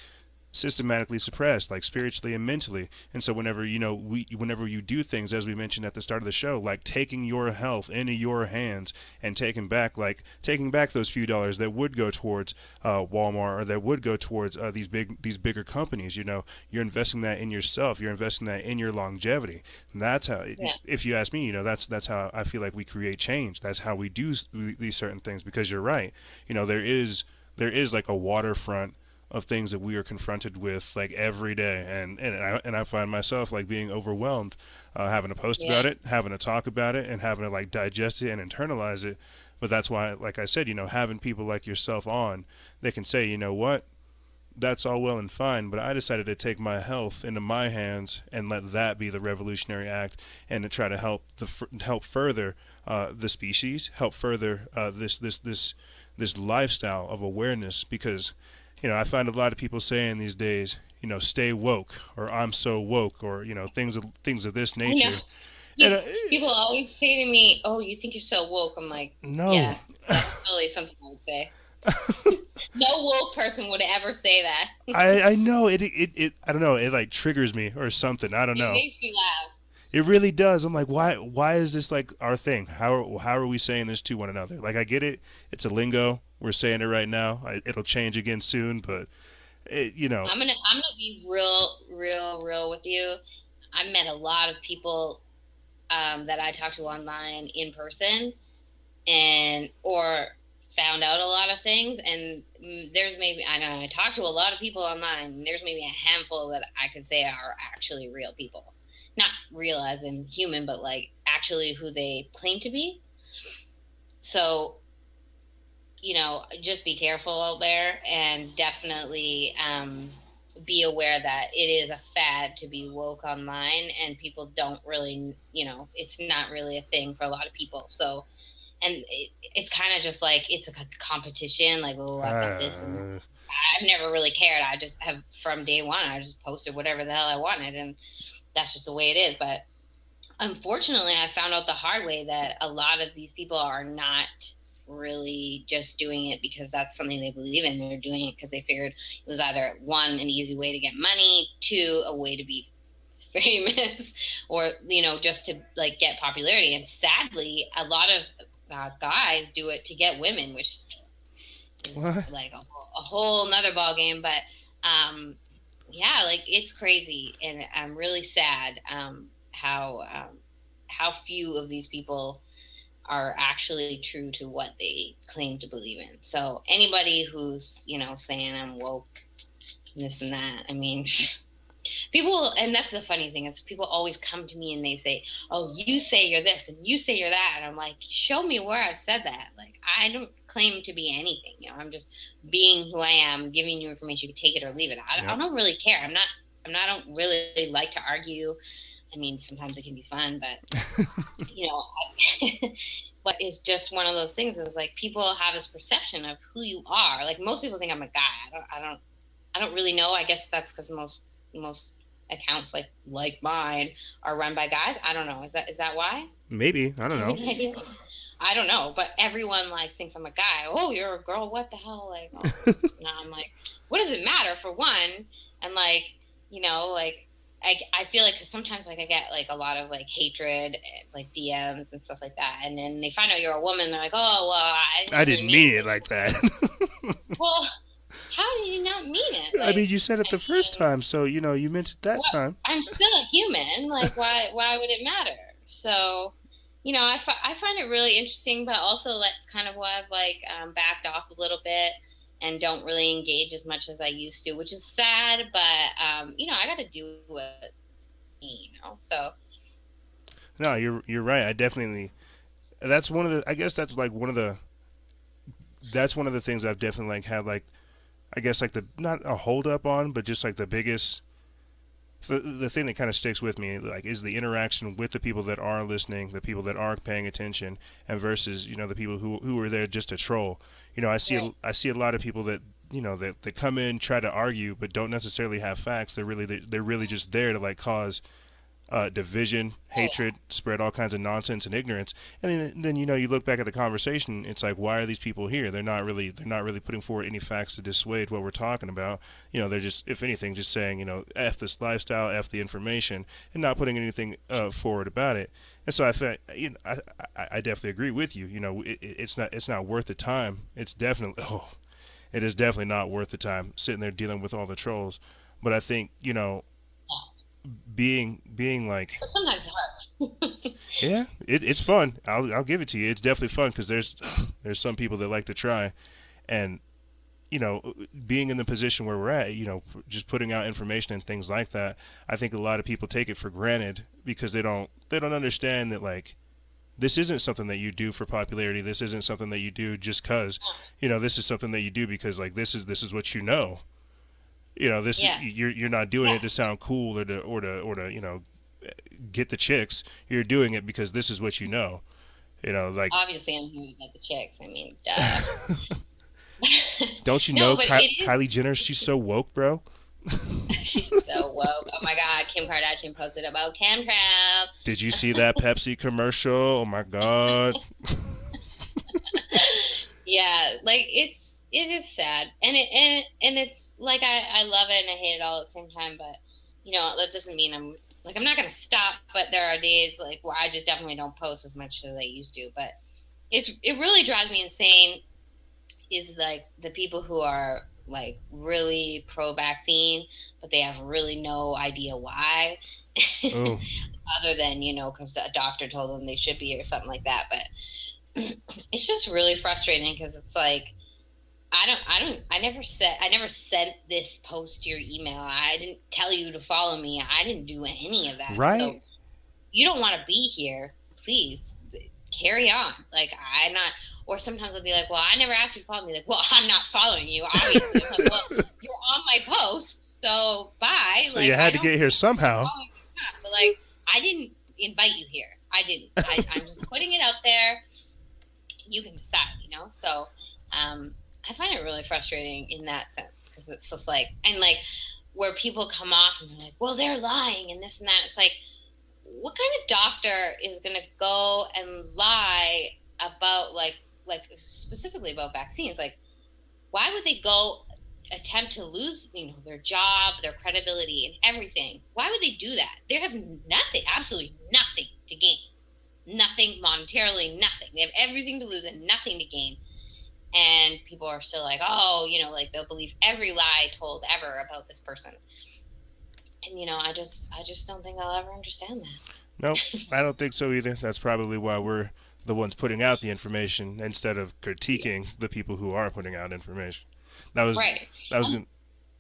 systematically suppressed, like spiritually and mentally. And so whenever, you know, whenever you do things, as we mentioned at the start of the show, like taking your health into your hands and taking back those few dollars that would go towards Walmart, or that would go towards these bigger companies, you know, you're investing that in yourself, you're investing that in your longevity. And that's how, Yeah. if you ask me, you know, that's how I feel like we create change. That's how we do these certain things, because you're right. You know, there is like a waterfront of things that we are confronted with like every day, and I find myself like being overwhelmed, having to post about it, having to talk about it, and having to like digest it and internalize it. But that's why, like I said, you know, having people like yourself on, they can say, you know what, that's all well and fine, but I decided to take my health into my hands and let that be the revolutionary act, and to try to help further the species, help further this lifestyle of awareness. Because I find a lot of people saying these days, stay woke, or I'm so woke, or things of this I know. nature. And People always say to me, "Oh, you think you're so woke?" I'm like, no. "Yeah, that's totally something I would say." No woke person would ever say that. I know it I don't know, it like triggers me or something. I don't It know. makes you laugh. It really does. I'm like, why is this like our thing? How are we saying this to one another? Like, I get it. It's a lingo. We're saying it right now. It'll change again soon, but I'm gonna be real with you. I met a lot of people that I talked to online in person, and or found out a lot of things. And there's maybe, I don't know, I talked to a lot of people online, and there's maybe a handful that I could say are actually real people, not real as in human, but like actually who they claim to be. So just be careful out there, and definitely be aware that it is a fad to be woke online, and people don't really, it's not really a thing for a lot of people. So, and it's kind of just like it's a competition. Like, oh, I've got this, and I've never really cared. I just have, from day one, I just posted whatever the hell I wanted, and that's just the way it is. But unfortunately, I found out the hard way that a lot of these people are not really just doing it because that's something they believe in. They're doing it because they figured it was either one, an easy way to get money, two, a way to be famous, or just to like get popularity. And sadly, a lot of guys do it to get women, which is what? like a whole nother ball game. But yeah, like it's crazy, and I'm really sad how few of these people are actually true to what they claim to believe in. So anybody who's, saying I'm woke, this and that, I mean, people, and that's the funny thing, is people always come to me and they say, "Oh, you say you're this and you say you're that." And I'm like, show me where I said that. Like, I don't claim to be anything. I'm just being who I am, giving you information. You can take it or leave it. I don't really care. I don't really like to argue. I mean, sometimes it can be fun, but but it's just one of those things. Is like people have this perception of who you are. Like most people think I'm a guy. I don't really know. I guess that's because most accounts like mine are run by guys. I don't know. Is that why? Maybe, I don't Do you have know. any idea? I don't know, but everyone like thinks I'm a guy. Oh, you're a girl. What the hell? Like, oh. No, I'm like, what does it matter for one? And like, like I feel like 'cause sometimes like I get like a lot of like hatred, like DMs and stuff like that, and then they find out you're a woman. They're like, oh well, I I didn't really didn't mean mean it it. like that. Well, how did you not mean it? I Like, mean, you said it I the first mean, time, so you meant it that what? time. I'm still a human. Like, why would it matter? So, I find it really interesting, but also that's kind of why I've like backed off a little bit and don't really engage as much as I used to, which is sad. But I got to do what So No, you're right. I definitely. That's one of the. I guess that's like one of the. That's one of the things I've definitely like had like. I guess like the not a hold up on, but just like the biggest. The thing that kind of sticks with me like is the interaction with the people that are listening, the people that are paying attention, and versus the people who are there just to troll. right. I see a lot of people that that come in, try to argue, but don't necessarily have facts. They're really just there to like cause division, Oh yeah. hatred, spread all kinds of nonsense and ignorance. And then you look back at the conversation. It's like, why are these people here? They're not really putting forward any facts to dissuade what we're talking about. They're just, if anything, just saying f this lifestyle, f the information, and not putting anything forward about it. And so I feel, I definitely agree with you. It's not worth the time. It's definitely it is definitely not worth the time sitting there dealing with all the trolls. But I think Yeah. being like, But sometimes it's hard. yeah, it's fun. I'll give it to you. It's definitely fun because there's some people that like to try, and being in the position where we're at, just putting out information and things like that. I think a lot of people take it for granted because they don't understand that like this isn't something that you do for popularity. This isn't something that you do just cause, this is something that you do because like this is what you know. This Yeah. you're not doing it to sound cool or to get the chicks. You're doing it because this is what you know. Like, Obviously, I'm here to get the chicks. I mean, duh. don't you No, know but it is. Kylie Jenner? She's so woke, bro. She's so woke. Oh my God, Kim Kardashian posted about chemtrails. Did you see that Pepsi commercial? Oh my God. Yeah, like it is sad, and it's like I love it and I hate it all at the same time. But that doesn't mean I'm not gonna stop. But there are days like where I just definitely don't post as much as I used to. But it really drives me insane is like the people who are like really pro-vaccine, but they have really no idea why, Oh, other than because a doctor told them they should be or something like that. But it's just really frustrating because it's like I never sent this post to your email. I didn't tell you to follow me. I didn't do any of that. So right. you don't want to be here, please carry on. Like I'm not. Or sometimes I'll be like, well, I never asked you to follow me. Like, well, I'm not following you, obviously. I'm like, well, you're on my post, so bye. So Like you I had to don't get here somehow. follow you back, but like I didn't invite you here. I didn't. I'm just putting it out there. You can decide. So I find it really frustrating in that sense because it's just like where people come off and they're like, well, they're lying and this and that. It's like, what kind of doctor is gonna go and lie about like specifically about vaccines? Like, why would they go attempt to lose their job, their credibility, and everything? Why would they do that? They have nothing, absolutely nothing to gain. Nothing monetarily, nothing. They have everything to lose and nothing to gain. And people are still like, oh, like they'll believe every lie told ever about this person. And I just don't think I'll ever understand that. Nope, I don't think so either. That's probably why we're the ones putting out the information instead of critiquing the people who are putting out information. That was Right. that was gonna,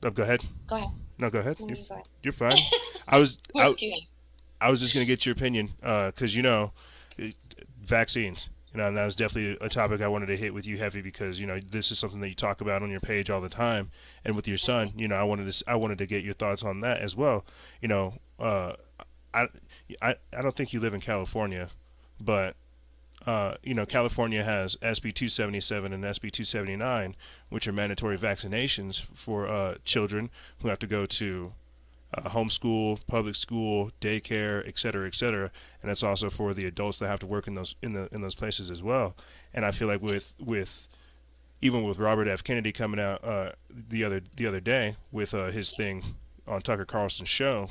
oh, go ahead. Go ahead. No, go ahead. No, you go ahead. You're fine. I was What I, do you I was just gonna get your opinion because vaccines. And that was definitely a topic I wanted to hit with you heavy because this is something that you talk about on your page all the time, and with your son, I wanted to get your thoughts on that as well. I don't think you live in California, but California has SB 277 and SB 279, which are mandatory vaccinations for children who have to go to homeschool, public school, daycare, et cetera, and that's also for the adults that have to work in those places as well. And I feel like with even with Robert F. Kennedy coming out the other day with his thing on Tucker Carlson's show,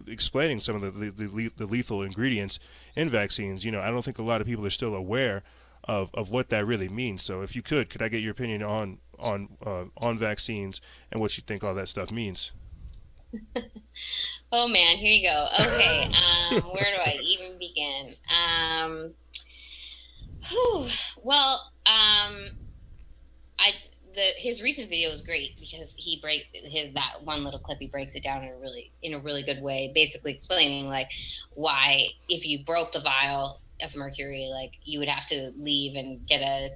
explaining some of the lethal ingredients in vaccines. I don't think a lot of people are still aware of what that really means. So if you could I get your opinion on vaccines and what you think all that stuff means? Oh man, here you go. Okay, where do I even begin? Whew, well, I his recent video is great because he breaks that one little clip. He breaks it down in a really good way, basically explaining like why if you broke the vial of mercury, like you would have to leave and get a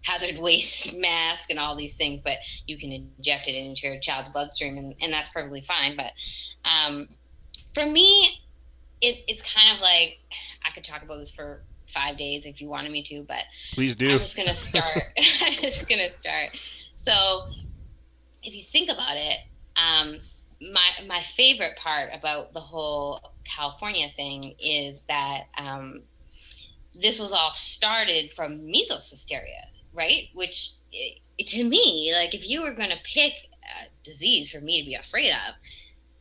hazard waste mask and all these things, but you can inject it into your child's bloodstream, and that's perfectly fine. But for me, it's kind of like I could talk about this for 5 days if you wanted me to, but please do. I'm just gonna start. So if you think about it, my favorite part about the whole California thing is that this was all started from measles hysteria, right? Which to me, like if you were going to pick a disease for me to be afraid of,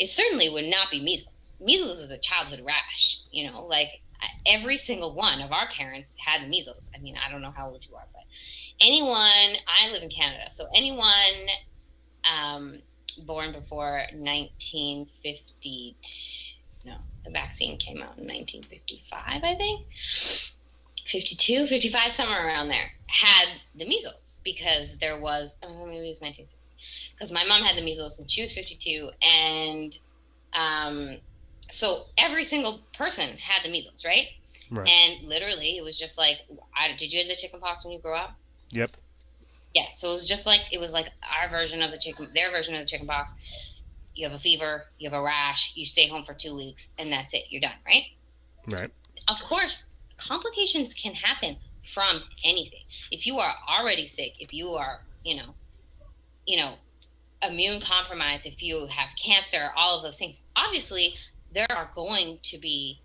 it certainly would not be measles. Measles is a childhood rash, like every single one of our parents had the measles. I mean, I don't know how old you are, but I live in Canada, so anyone born before 1950, no, the vaccine came out in 1955, I think. 52, 55, somewhere around there, had the measles because there was, maybe it was 1960, because my mom had the measles and she was 52, and so every single person had the measles, right? Right. And literally, it was just like, did you have the chicken pox when you grew up? Yep. Yeah, so it was like our version of the chicken, their version of the chicken pox. You have a fever, you have a rash, you stay home for 2 weeks, and that's it. You're done, right? Right. Of course, complications can happen from anything. If you are already sick, if you are, you know, immune compromised, if you have cancer, all of those things, obviously there are going to be,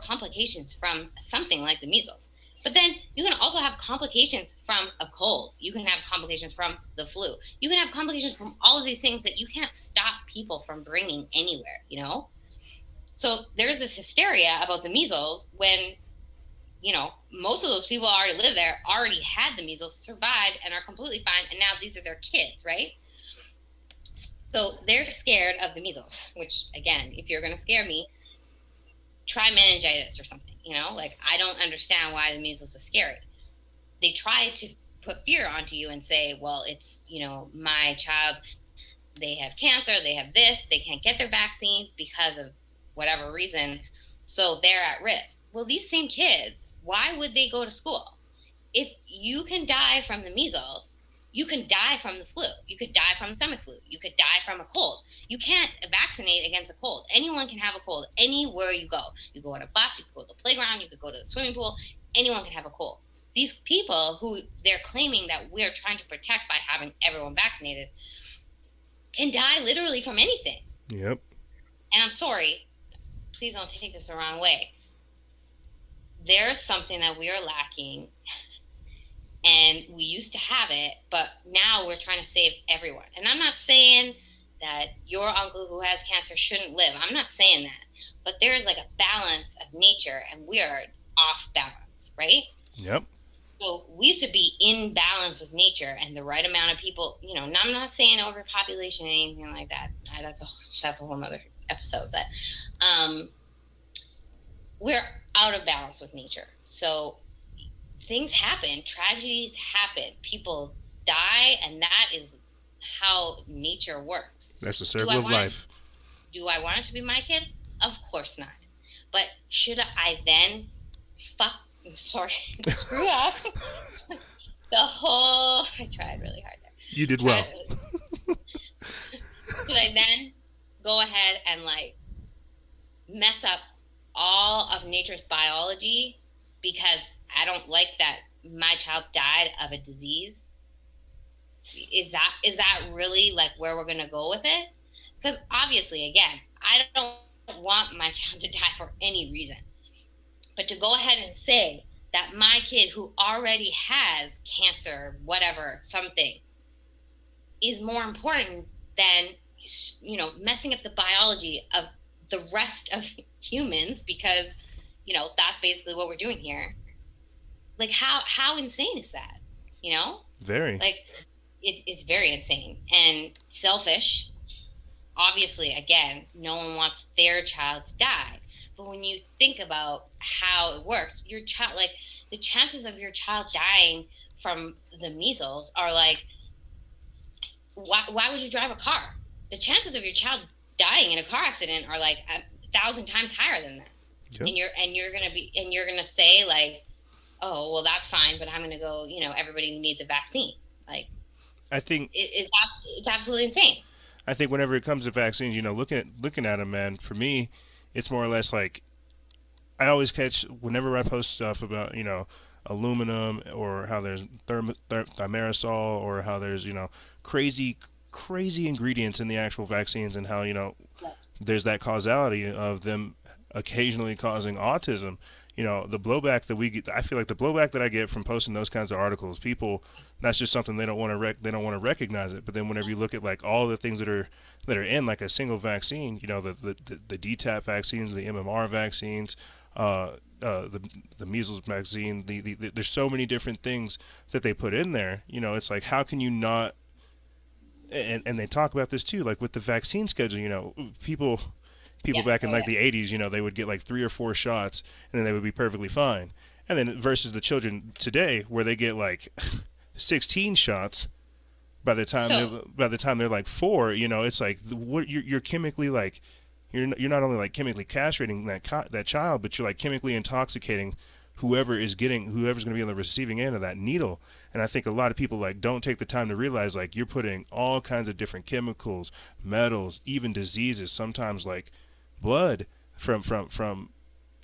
complications from something like the measles. But then you can also have complications from a cold. You can have complications from the flu. You can have complications from all of these things that you can't stop people from bringing anywhere. So there's this hysteria about the measles when, most of those people already live there, already had the measles, survived, and are completely fine. And now these are their kids, right? So they're scared of the measles, which, again, if you're going to scare me, try meningitis or something, Like, I don't understand why the measles is scary. They try to put fear onto you and say, well, it's, my child, they have cancer, they have this, they can't get their vaccines because of whatever reason, so they're at risk. Well, these same kids, why would they go to school? If you can die from the measles, you can die from the flu. You could die from the stomach flu. You could die from a cold. You can't vaccinate against a cold. Anyone can have a cold anywhere you go. You go on a bus, you could go to the playground, you could go to the swimming pool. Anyone can have a cold. These people who they're claiming that we're trying to protect by having everyone vaccinated can die literally from anything. Yep. And I'm sorry, please don't take this the wrong way. There's something that we are lacking, and we used to have it, but now we're trying to save everyone. And I'm not saying that your uncle who has cancer shouldn't live. I'm not saying that. But there's like a balance of nature, and we are off balance, right? Yep. So we used to be in balance with nature, and the right amount of people, and I'm not saying overpopulation or anything like that. That's a whole other episode. But we're out of balance with nature. So things happen, tragedies happen, people die, and that is how nature works. That's the circle of life. Do I want it to be my kid? Of course not. But should I then screw up I tried really hard there. You did well. Should I then go ahead and mess up all of nature's biology because I don't like that my child died of a disease? Is that really where we're going to go with it? Because obviously, again, I don't want my child to die for any reason. But to go ahead and say that my kid who already has cancer, whatever, something, is more important than, messing up the biology of the rest of humans, because, that's basically what we're doing here. How insane is that? Very. It's very insane and selfish. Obviously, again, no one wants their child to die. But when you think about how it works, your child, the chances of your child dying from the measles are why would you drive a car? The chances of your child dying in a car accident are 1,000 times higher than that. Yep. And you're gonna say oh, well, that's fine, but I'm gonna go, everybody needs a vaccine. I think it's absolutely insane. I think whenever it comes to vaccines, looking at them, man, for me, it's more or less I always catch whenever I post stuff about, aluminum, or how there's thimerosal, or how there's, crazy ingredients in the actual vaccines, and how, there's that causality of them occasionally causing autism. The blowback that we get, I feel like the blowback that I get from posting those kinds of articles, people, that's just something they don't want to recognize it. But then whenever you look at all the things that are in a single vaccine, the DTaP vaccines, the MMR vaccines, the measles vaccine, there's so many different things that they put in there. It's how can you not? And they talk about this too, with the vaccine schedule. People back in the 80s, they would get 3 or 4 shots and then they would be perfectly fine. And then versus the children today, where they get 16 shots by the time they're 4, it's what you're chemically you're not only chemically castrating that child, but you're chemically intoxicating whoever's going to be on the receiving end of that needle. And I think a lot of people like don't take the time to realize like you're putting all kinds of different chemicals, metals, even diseases, sometimes like blood from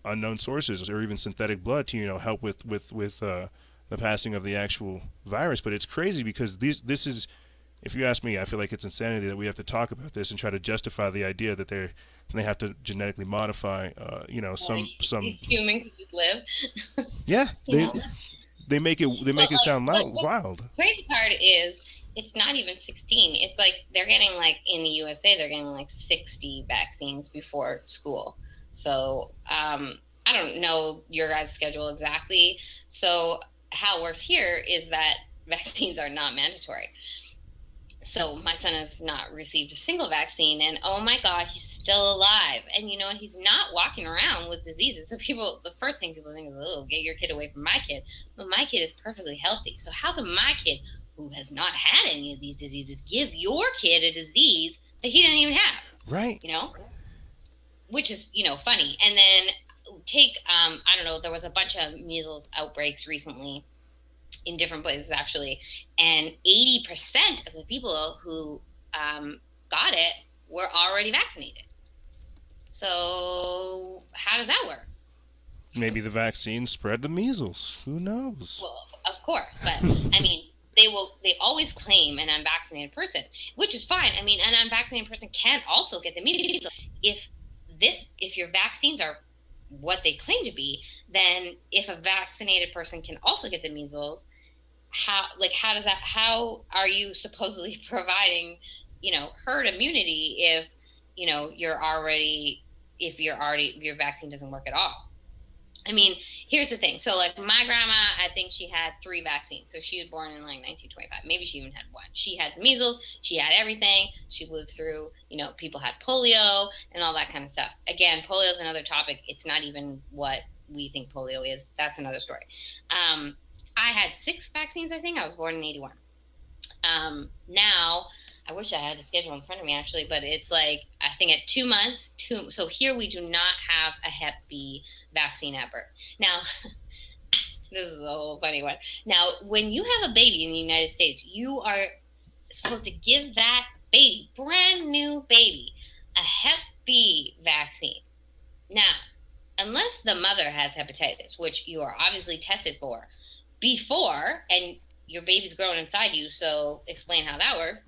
unknown sources, or even synthetic blood to help with the passing of the actual virus. But it's crazy because this is, if you ask me, I feel like it's insanity that we have to talk about this and try to justify the idea that they have to genetically modify, some human could just live. Yeah, they make it sound wild. The crazy part is it's not even 16. It's like they're getting, like, in the USA, they're getting like 60 vaccines before school. So I don't know your guys' schedule exactly. So how it works here is that vaccines are not mandatory. So my son has not received a single vaccine, and oh my God, he's still alive. And he's not walking around with diseases. So the first thing people think is, oh, get your kid away from my kid. But my kid is perfectly healthy. So how can my kid, who has not had any of these diseases, give your kid a disease that he didn't even have? Right. Which is, funny. And then take, I don't know, there was a bunch of measles outbreaks recently in different places, actually, and 80% of the people who got it were already vaccinated. So how does that work? Maybe the vaccine spread the measles. Who knows? Well, of course, but I mean, they always claim an unvaccinated person, which is fine. I mean, an unvaccinated person can also get the measles. If your vaccines are what they claim to be, then if a vaccinated person can also get the measles, how are you supposedly providing, herd immunity if your vaccine doesn't work at all? I mean, here's the thing. So, like, my grandma, I think she had 3 vaccines. So she was born in, like, 1925. Maybe she even had 1. She had measles. She had everything. She lived through, people had polio and all that kind of stuff. Again, polio is another topic. It's not even what we think polio is. That's another story. I had 6 vaccines, I think. I was born in 81. Now, I wish I had the schedule in front of me, actually, but it's like, I think at 2 months, so here we do not have a Hep B vaccine at birth. Now, this is a whole funny one. Now, when you have a baby in the United States, you are supposed to give that baby, brand new baby, a Hep B vaccine. Now, unless the mother has hepatitis, which you are obviously tested for before, and your baby's growing inside you, so explain how that works.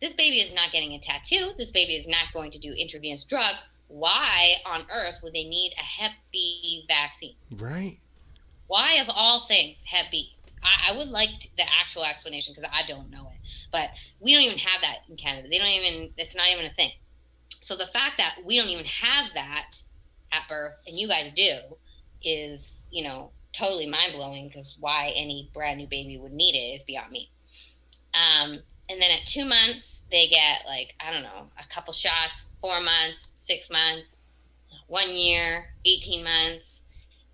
This baby is not getting a tattoo. This baby is not going to do intravenous drugs. Why on earth would they need a Hep B vaccine? Right. Why, of all things, Hep B? I would like the actual explanation because I don't know it. But we don't even have that in Canada. It's not even a thing. So the fact that we don't even have that at birth and you guys do is, totally mind-blowing, because why any brand new baby would need it is beyond me. And then at 2 months, they get, like, I don't know, a couple shots, 4 months, 6 months, 1 year, 18 months.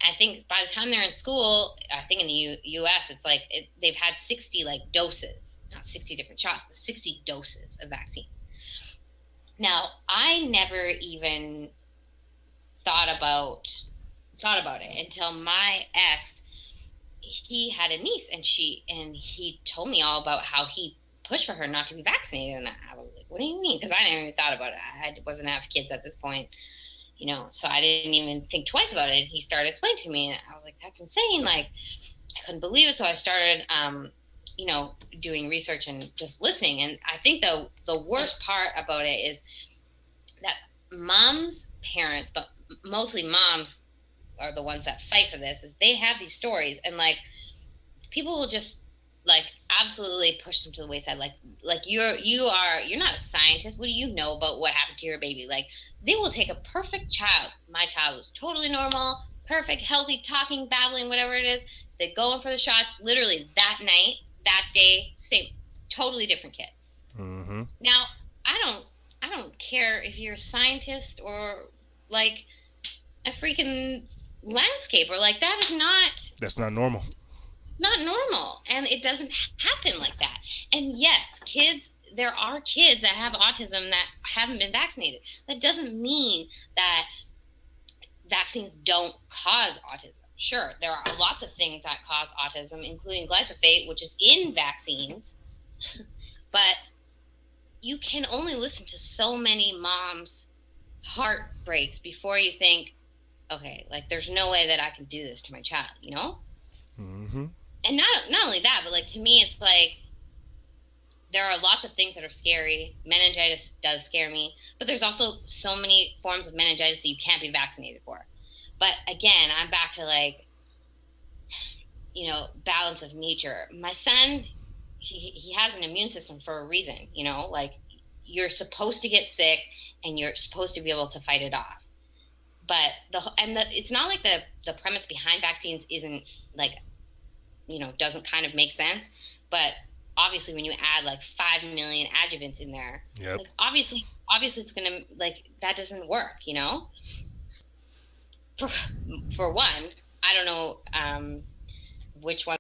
I think by the time they're in school, I think in the U.S., it's like they've had 60, like, doses. Not 60 different shots, but 60 doses of vaccines. Now, I never even thought about it until my ex, he had a niece, and he told me all about how he pushed for her not to be vaccinated. And I was like, what do you mean? Because I never even thought about it. I wasn't having kids at this point, so I didn't even think twice about it. And he started explaining to me, and I was like, that's insane. Like, I couldn't believe it. So I started, doing research and just listening. And I think the worst part about it is that moms, parents, but mostly moms are the ones that fight for this, is they have these stories, and, like, people will just, like, absolutely push them to the wayside. Like you're not a scientist. What do you know about what happened to your baby? Like, they will take a perfect child. My child was totally normal, perfect, healthy, talking, babbling, whatever it is. They go in for the shots. Literally that night, that day, same, totally different kid. Mm-hmm. Now, I don't care if you're a scientist or, like, a freaking landscaper. Like, that's not normal. Not normal, and it doesn't happen like that. And yes, there are kids that have autism that haven't been vaccinated. That doesn't mean that vaccines don't cause autism. sure, there are lots of things that cause autism, including glyphosate, which is in vaccines. But you can only listen to so many moms' heartbreaks before you think, okay, like there's no way that I can do this to my child, you know? Mm-hmm. And not only that, but like to me, it's like there are lots of things that are scary. Meningitis does scare me, but there's also so many forms of meningitis that you can't be vaccinated for. But again, I'm back to like, balance of nature. My son, he has an immune system for a reason, like you're supposed to get sick and you're supposed to be able to fight it off. But it's not like the premise behind vaccines isn't like, doesn't kind of make sense. But obviously when you add like 5 million adjuvants in there, Yep. like obviously it's gonna, like, that doesn't work, for one. I don't know which one.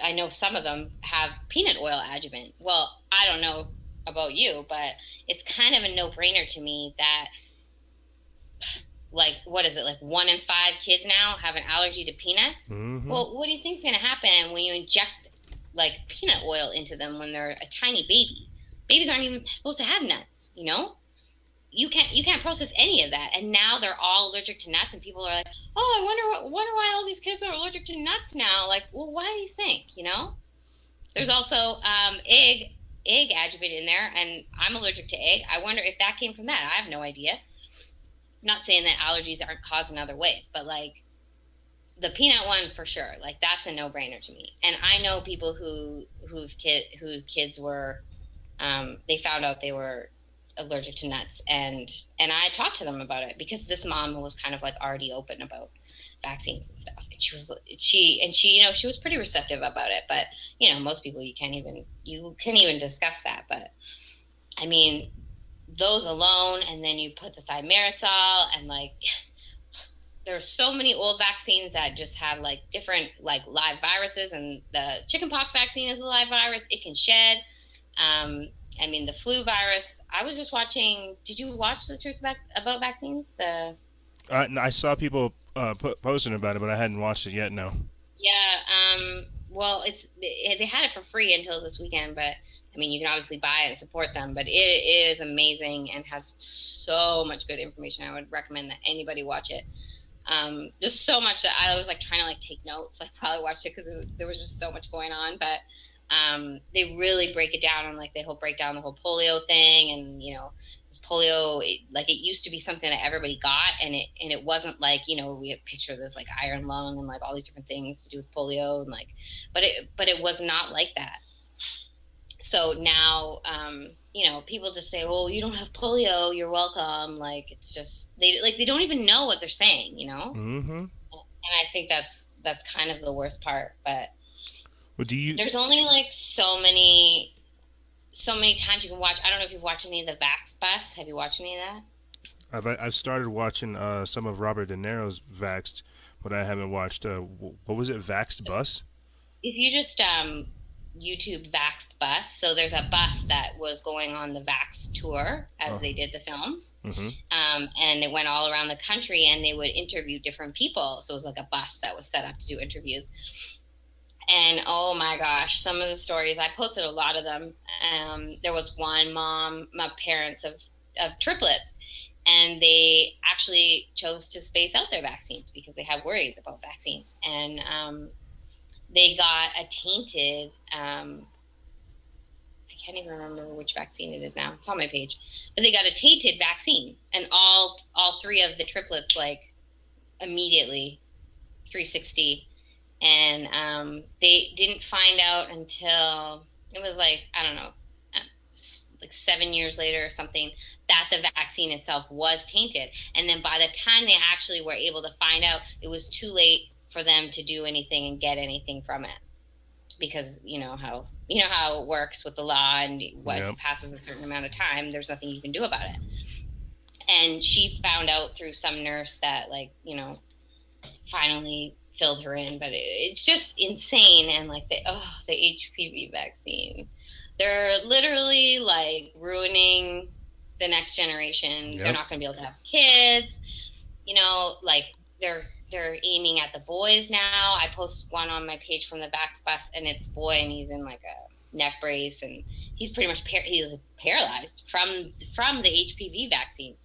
I know some of them have peanut oil adjuvant. Well, I don't know about you, but it's kind of a no-brainer to me that, like, what is it, like 1 in 5 kids now have an allergy to peanuts? Mm-hmm. Well, what do you think is going to happen when you inject like peanut oil into them when they're a tiny baby? Babies aren't even supposed to have nuts, you can't process any of that, and now they're all allergic to nuts, and people are like, oh, I wonder why all these kids are allergic to nuts now. Like, well, why do you think? There's also egg adjuvant in there, and I'm allergic to egg. I wonder if that came from that. I have no idea. I'm not saying that allergies aren't caused in other ways, but like the peanut one for sure, like that's a no-brainer to me. And I know people whose kids were, they found out they were allergic to nuts, and I talked to them about it because this mom was kind of like already open about vaccines and stuff, and she you know, she was pretty receptive about it. But you know, most people, you can't even discuss that. But I mean, those alone, and then you put the thimerosal, and like there's so many old vaccines that just have like different like live viruses, and the chickenpox vaccine is a live virus. It can shed. I mean, the flu virus. I was just watching. Did you watch the truth about vaccines? The I saw people posting about it, but I hadn't watched it yet. No. Yeah. Well, they had it for free until this weekend, but I mean, you can obviously buy it and support them. But it is amazing and has so much good information. I would recommend that anybody watch it. Just so much that I was like trying to like take notes. I probably watched it because there was just so much going on. But they really break it down, and like they break down the whole polio thing, and you know, this polio, like it used to be something that everybody got, and it wasn't like, you know, we have picture this like iron lung and like all these different things to do with polio, and like, but it was not like that. So now, you know, people just say, "Oh, you don't have polio, you're welcome." Like it's just they don't even know what they're saying, you know. Mm-hmm. And I think that's kind of the worst part. But Well, do you? there's only like so many times you can watch. I don't know if you've watched any of the Vax Bus. Have you watched any of that? I've started watching some of Robert De Niro's Vaxxed, but I haven't watched. What was it? Vaxxed Bus. If you just YouTube Vax Bus, so there's a bus that was going on the Vax tour as they did the film. Mm-hmm. And it went all around the country, and they would interview different people. So it was like a bus that was set up to do interviews. And oh my gosh, some of the stories, I posted a lot of them. There was one mom, my parents of triplets, and they actually chose to space out their vaccines because they have worries about vaccines. And they got a tainted, I can't even remember which vaccine it is now. It's on my page. But they got a tainted vaccine. And all three of the triplets, like, immediately, 360. And they didn't find out until, it was like, I don't know, like 7 years later or something, that the vaccine itself was tainted. And then by the time they actually were able to find out, it was too late for them to do anything and get anything from it, because you know how it works with the law, and once it passes a certain amount of time, there's nothing you can do about it. And she found out through some nurse that, like, you know, finally filled her in. But it's just insane. And like the HPV vaccine, they're literally like ruining the next generation. They're not going to be able to have kids, you know, like they're aiming at the boys now. I posted one on my page from the Vax Bus, and it's a boy, and he's in like a neck brace, and he's pretty much he's paralyzed from the HPV vaccine.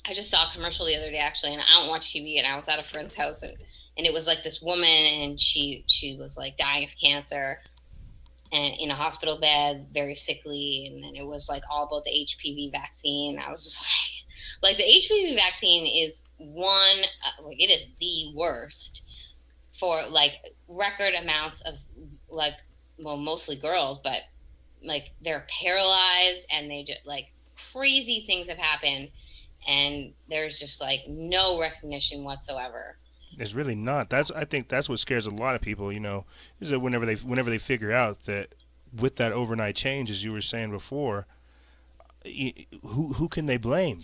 I just saw a commercial the other day, actually, and I don't watch TV, and I was at a friend's house, and it was like this woman, and she was like dying of cancer and in a hospital bed, very sickly, and then it was like all about the HPV vaccine. I was just like the HPV vaccine is it is the worst for like record amounts of like, well, mostly girls, but like they're paralyzed, and they just like crazy things have happened, and there's just like no recognition whatsoever. There's really not. I think that's what scares a lot of people, you know, is that whenever they figure out that with that overnight change, as you were saying before, who can they blame?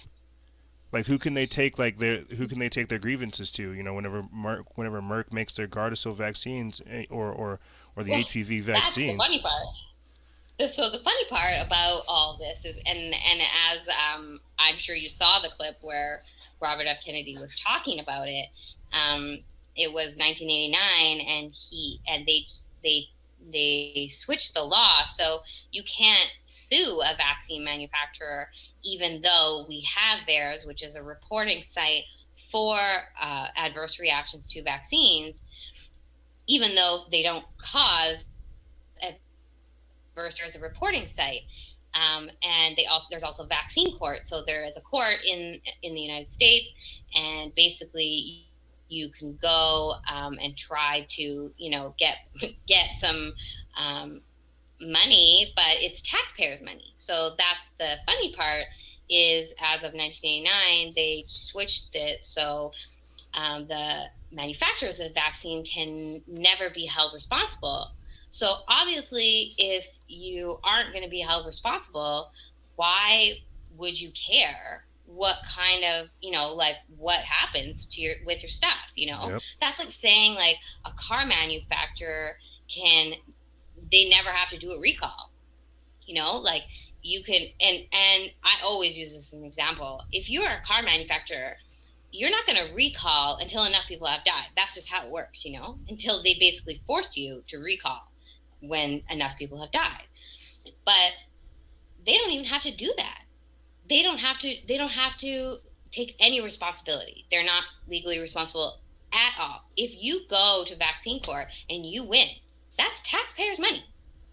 Like who can they take their grievances to? You know, whenever Merck makes their Gardasil vaccines or the HPV vaccines. That's the funny part. So the funny part about all this is, and as I'm sure you saw the clip where Robert F. Kennedy was talking about it. It was 1989, and they switched the law, so you can't sue a vaccine manufacturer, even though we have VAERS, which is a reporting site for adverse reactions to vaccines, even though they don't cause adverse. There's a reporting site. And there's also vaccine court. So there is a court in the United States, and basically you can go and try to, you know, get some money, but it's taxpayers' money. So that's the funny part is as of 1989, they switched it so the manufacturers of the vaccine can never be held responsible. So obviously, if you aren't going to be held responsible, why would you care what kind of, like what happens to with your stuff, Yep. That's like saying like a car manufacturer they never have to do a recall, like you can, and I always use this as an example. If you're a car manufacturer, you're not going to recall until enough people have died. That's just how it works, until they basically force you to recall when enough people have died. But they don't even have to do that. They don't have to take any responsibility. They're not legally responsible at all. If you go to vaccine court and you win, that's taxpayers' money.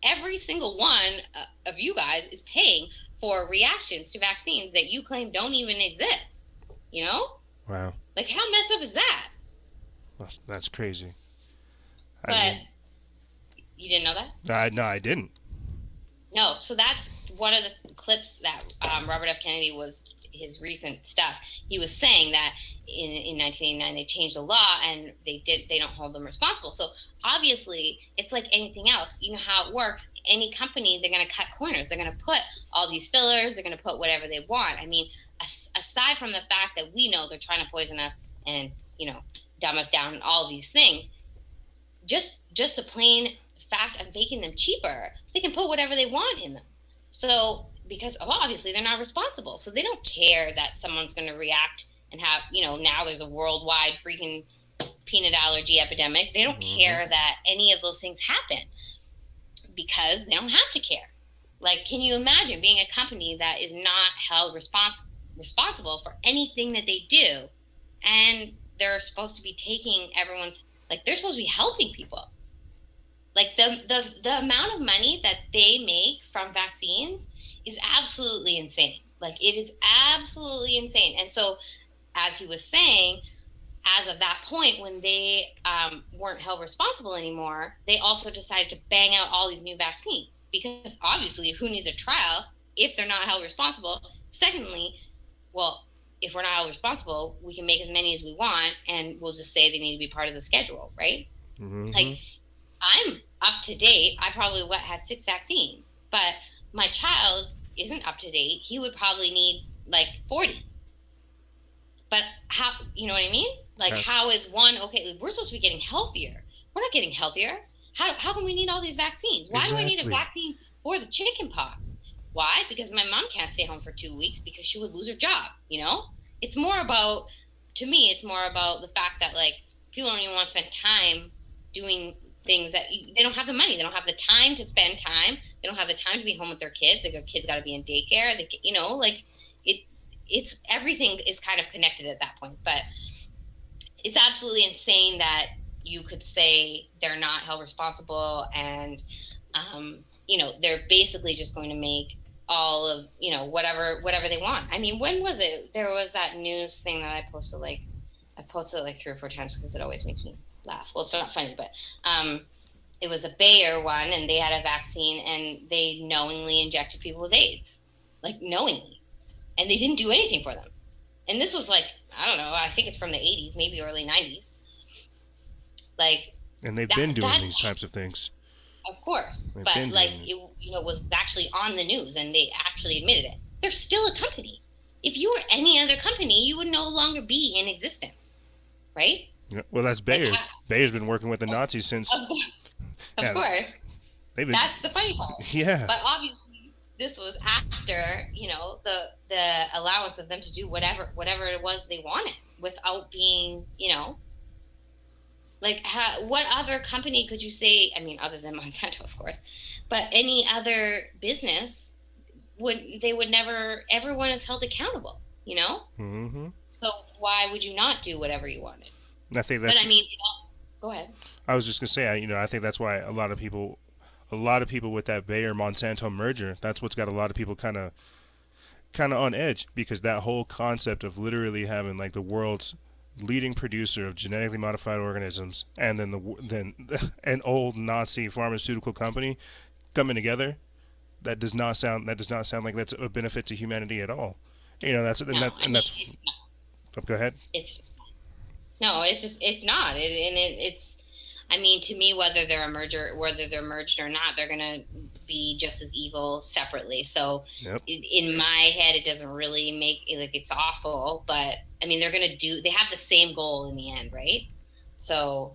Every single one of you guys is paying for reactions to vaccines that you claim don't even exist, Wow. Like, how messed up is that? That's crazy. But you didn't know that? No, I didn't. No, so that's one of the clips that Robert F. Kennedy was his recent stuff. He was saying that in 1989 they changed the law and they don't hold them responsible. So obviously it's like anything else. You know how it works. Any company, they're going to cut corners. They're going to put all these fillers. They're going to put whatever they want. I mean, aside from the fact that we know they're trying to poison us and dumb us down and all these things, just the plain fact of making them cheaper, they can put whatever they want in them. So because obviously they're not responsible, so they don't care that someone's going to react and have now there's a worldwide freaking peanut allergy epidemic. They don't care that any of those things happen because they don't have to care. Like, can you imagine being a company that is not held responsible for anything that they do, and they're supposed to be taking everyone's, like, they're supposed to be helping people. Like, the amount of money that they make from vaccines is absolutely insane. Like, it is absolutely insane. And so, as he was saying, as of that point, when they weren't held responsible anymore, they also decided to bang out all these new vaccines. Because obviously, who needs a trial if they're not held responsible? Secondly, well, if we're not held responsible, we can make as many as we want, and we'll just say they need to be part of the schedule, right? Mm-hmm. Like, I'm up to date. I probably had 6 vaccines, but my child isn't up to date. He would probably need like 40. But how, you know what I mean? Like, how is one, okay, we're supposed to be getting healthier. We're not getting healthier. How can we need all these vaccines? Why do I need a vaccine for the chicken pox? Why? Because my mom can't stay home for 2 weeks because she would lose her job, It's more about, to me, it's more about the fact that, like, people don't even want to spend time doing things that they don't have the money. They don't have the time to spend time. They don't have the time to be home with their kids. Like, their kids got to be in daycare. They, like, it's everything is kind of connected at that point. But it's absolutely insane that you could say they're not held responsible and, they're basically just going to make all of, whatever they want. I mean, when was it? There was that news thing that I posted like 3 or 4 times because it always makes me laugh. Well, it's not funny, but it was a Bayer one, and they had a vaccine, and they knowingly injected people with AIDS, like knowingly, and they didn't do anything for them. And this was like, I don't know, I think it's from the 80s, maybe early 90s. Like, and they've been doing these types of things. Of course, but like it, was actually on the news, and they actually admitted it. They're still a company. If you were any other company, you would no longer be in existence, right? Yeah, well, that's Bayer. Like, Bayer's been working with the Nazis since. Of course. That's the funny part. Yeah. But obviously, this was after the allowance of them to do whatever it was they wanted without being like, what other company could you say? I mean, other than Monsanto, of course, but any other business would never. Everyone is held accountable, Mm-hmm. So why would you not do whatever you wanted? I think that's. But I mean, go ahead. I was just gonna say, I think that's why a lot of people with that Bayer Monsanto merger, that's what's got a lot of people kind of on edge, because that whole concept of literally having like the world's leading producer of genetically modified organisms and then an old Nazi pharmaceutical company coming together, that does not sound like that's a benefit to humanity at all. You know, that's No, I and mean, that's. Oh, go ahead. it's no, it's just it's not. It's I mean, to me, whether they're merged or not, they're gonna be just as evil separately. So, Yep. in my head, it doesn't really make like it's awful, but I mean, they have the same goal in the end, right? So,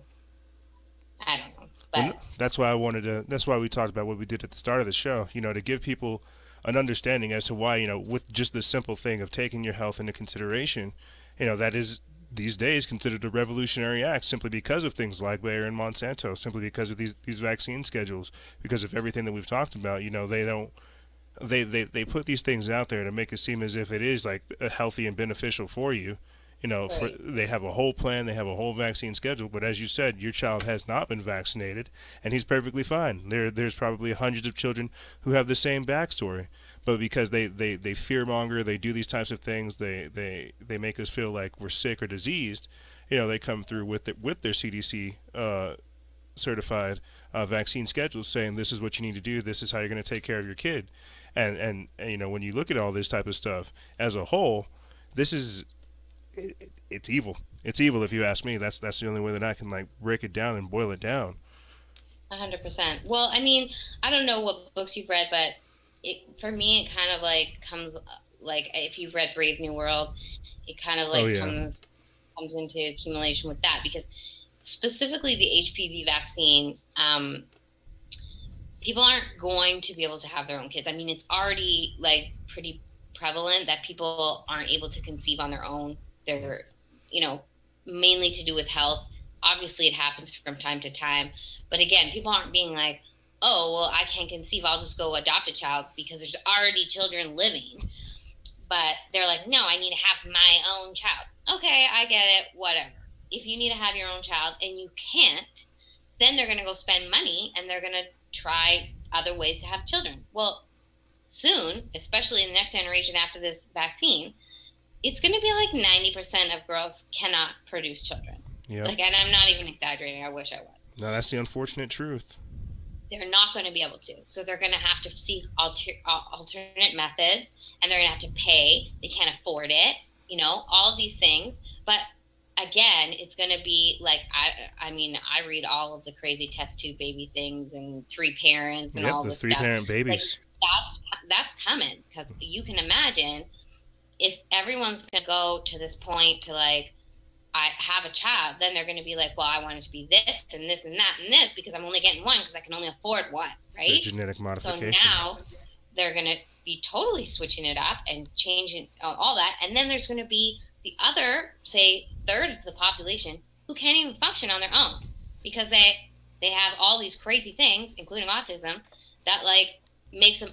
I don't know, Well, but that's why I wanted to. That's why we talked about what we did at the start of the show. You know, to give people an understanding as to why, you know, with just the simple thing of taking your health into consideration, you know, that is these days considered a revolutionary act simply because of things like Bayer and Monsanto, simply because of these vaccine schedules, because of everything that we've talked about. You know, they don't they put these things out there to make it seem as if it is like healthy and beneficial for you. You know, right. they have a whole plan, they have a whole vaccine schedule. But as you said, your child has not been vaccinated, and he's perfectly fine. There's probably hundreds of children who have the same backstory, but because they fear monger, they do these types of things. They make us feel like we're sick or diseased. You know, they come through with their CDC certified vaccine schedules, saying this is what you need to do. This is how you're going to take care of your kid. And you know, when you look at all this type of stuff as a whole, this is it's evil. It's evil if you ask me. That's the only way that I can like break it down and boil it down. 100%. Well, I mean, I don't know what books you've read, but for me, it kind of like comes like if you've read Brave New World, it kind of Oh like yeah. comes into accumulation with that because specifically the HPV vaccine, people aren't going to be able to have their own kids. I mean, it's already like pretty prevalent that people aren't able to conceive on their own. They're, you know, mainly to do with health. Obviously, it happens from time to time. But again, people aren't being like, oh, well, I can't conceive. I'll just go adopt a child because there's already children living. But they're like, no, I need to have my own child. Okay, I get it, whatever. If you need to have your own child and you can't, then they're going to go spend money and they're going to try other ways to have children. Well, soon, especially in the next generation after this vaccine, it's going to be like 90% of girls cannot produce children. Yep. Like, and I'm not even exaggerating. I wish I was. No, that's the unfortunate truth. They're not going to be able to. So they're going to have to seek alternate methods, and they're going to have to pay. They can't afford it, you know, all of these things. But again, it's going to be like, I mean, I read all of the crazy test tube baby things and three parents and Yep, all the this three stuff. parent Like, babies. that's coming because you can imagine if everyone's going to go to this point to like, I have a child, then they're going to be like, well, I want it to be this and this and that and this because I'm only getting one because I can only afford one, The right? genetic So modification. now they're going to be totally switching it up and changing all that. And then there's going to be the other, say, third of the population who can't even function on their own because they have all these crazy things, including autism, that like makes them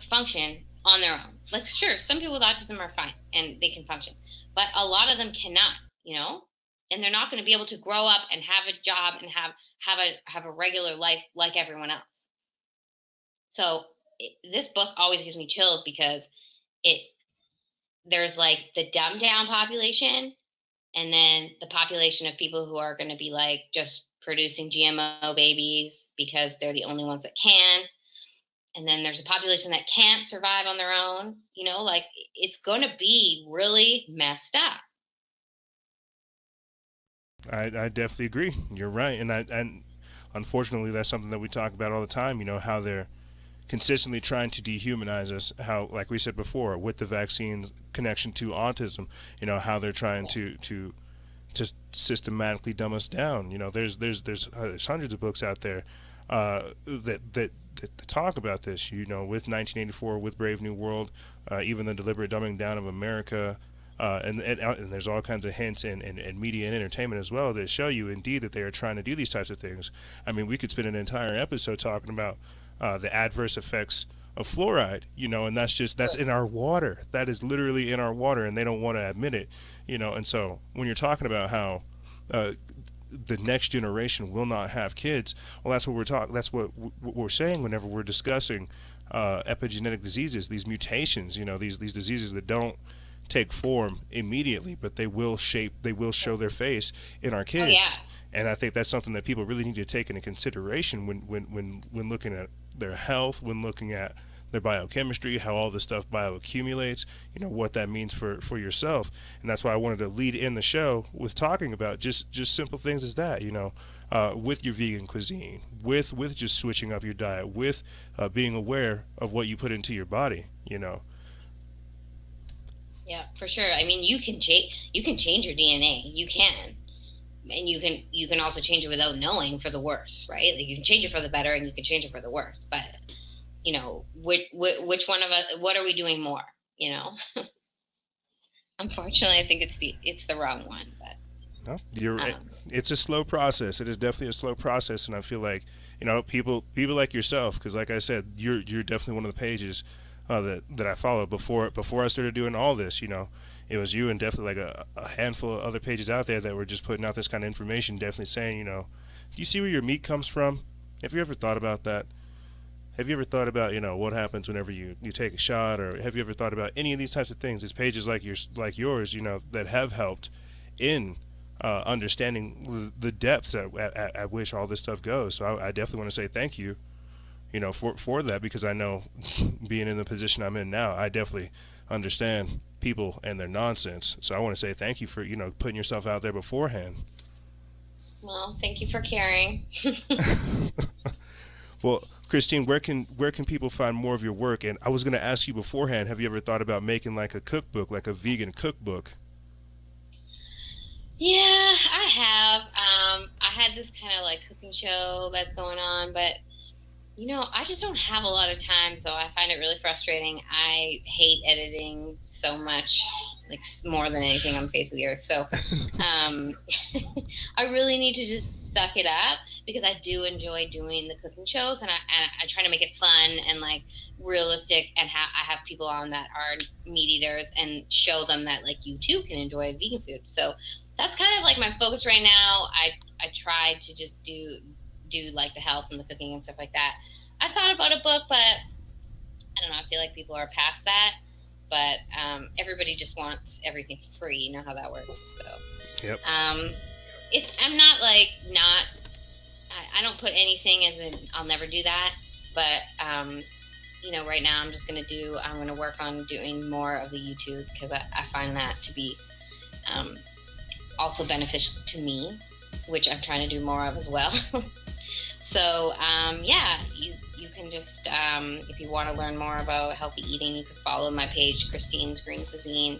function on their own. Like, sure, some people with autism are fine and they can function, but a lot of them cannot, you know, and they're not going to be able to grow up and have a job and have a regular life like everyone else. So this book always gives me chills because it there's like the dumbed down population and then the population of people who are going to be like just producing GMO babies because they're the only ones that can. And then there's a population that can't survive on their own. You know, like it's going to be really messed up. I definitely agree. You're right, and unfortunately, that's something that we talk about all the time. You know how they're consistently trying to dehumanize us. How, like we said before, with the vaccines connection to autism, you know how they're trying to systematically dumb us down. You know, there's hundreds of books out there that talk about this. You know, with 1984, with Brave New World, even the deliberate dumbing down of America. And there's all kinds of hints in media and entertainment as well that show you indeed that they are trying to do these types of things. I mean, we could spend an entire episode talking about the adverse effects of fluoride, you know, and that's in our water. That is literally in our water, and they don't want to admit it, you know. And so when you're talking about how the next generation will not have kids, well, that's what we're talking. That's what we're saying whenever we're discussing epigenetic diseases, these mutations, you know, these diseases that don't take form immediately, but they will show their face in our Oh yeah. kids. And I think that's something that people really need to take into consideration when looking at their health, when looking at their biochemistry, how all this stuff bioaccumulates, what that means for yourself. And that's why I wanted to lead in the show with talking about just simple things as that, with your vegan cuisine, with just switching up your diet, with being aware of what you put into your body. Yeah, for sure. I mean, you can change your DNA. You can. And you can also change it without knowing, for the worse, right? Like, you can change it for the better and you can change it for the worse. But, which one of us, what are we doing more, Unfortunately, I think it's the wrong one, but. No, you're right. It's a slow process. It is definitely a slow process. And I feel like, people like yourself, because like I said, you're definitely one of the pages that I followed before I started doing all this. It was you and definitely like a handful of other pages out there that were just putting out this kind of information, definitely saying, do you see where your meat comes from? Have you ever thought about that? Have you ever thought about, what happens whenever you take a shot, or have you ever thought about any of these types of things? It's pages like yours, that have helped in understanding the depths at which all this stuff goes. So I definitely want to say thank you, for that, because I know, being in the position I'm in now, I definitely understand people and their nonsense. So I want to say thank you for, putting yourself out there beforehand. Well, thank you for caring. Well, Christine, where can people find more of your work? And I was going to ask you beforehand, have you ever thought about making like a cookbook, like a vegan cookbook? Yeah, I have. I had this kind of like cooking show that's going on, but I just don't have a lot of time, so I find it really frustrating. I hate editing so much, like more than anything on the face of the earth. So I really need to just suck it up, because I do enjoy doing the cooking shows, and I try to make it fun and like realistic, and I have people on that are meat eaters and show them that like you too can enjoy vegan food. So that's kind of like my focus right now. I tried to just do like the health and the cooking and stuff like that. I thought about a book, but I don't know. I feel like people are past that. But everybody just wants everything free. You know how that works. So yep. I'm not like I don't put anything as in I'll never do that. But right now I'm going to work on doing more of the YouTube, because I find that to be also beneficial to me, which I'm trying to do more of as well. So, yeah, you can just, if you want to learn more about healthy eating, you can follow my page, Christine's Green Cuisine,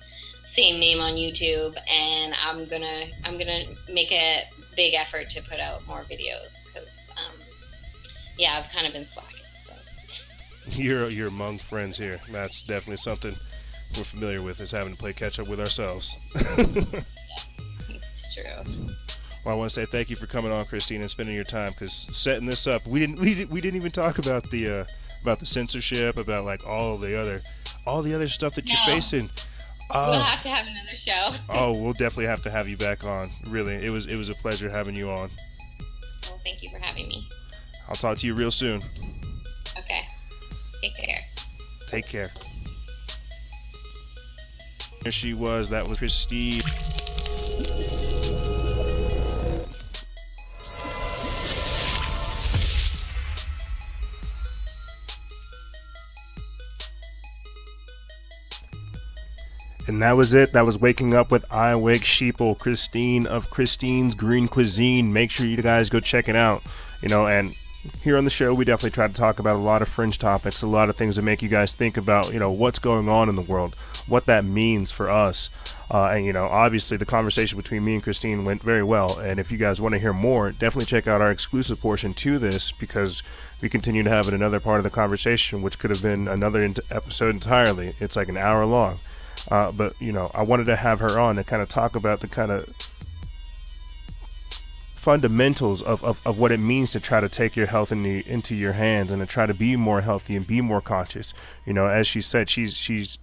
same name on YouTube, and I'm gonna make a big effort to put out more videos, because, yeah, I've kind of been slacking. So. You're among friends here. That's definitely something we're familiar with, is having to play catch up with ourselves. Yeah, it's true. Well, I want to say thank you for coming on, Christine, and spending your time, because setting this up, we didn't even talk about the censorship, about like all the other stuff that you're facing. We'll have to have another show. Oh, we'll definitely have to have you back on. Really, it was a pleasure having you on. Well, thank you for having me. I'll talk to you real soon. Okay. Take care. Take care. There she was. That was Christine. And that was it. That was Waking Up with I Wake Sheeple, Christine of Christine's Green Cuisine. Make sure you guys go check it out. And here on the show, we definitely try to talk about a lot of fringe topics, a lot of things that make you guys think about, what's going on in the world, what that means for us. And, obviously the conversation between me and Christine went very well. And if you guys want to hear more, definitely check out our exclusive portion to this, because we continue to have another part of the conversation, which could have been another episode entirely. It's like an hour long. But, I wanted to have her on to kind of talk about the kind of fundamentals of what it means to try to take your health into your hands, and to try to be more healthy and be more conscious. As she said, she's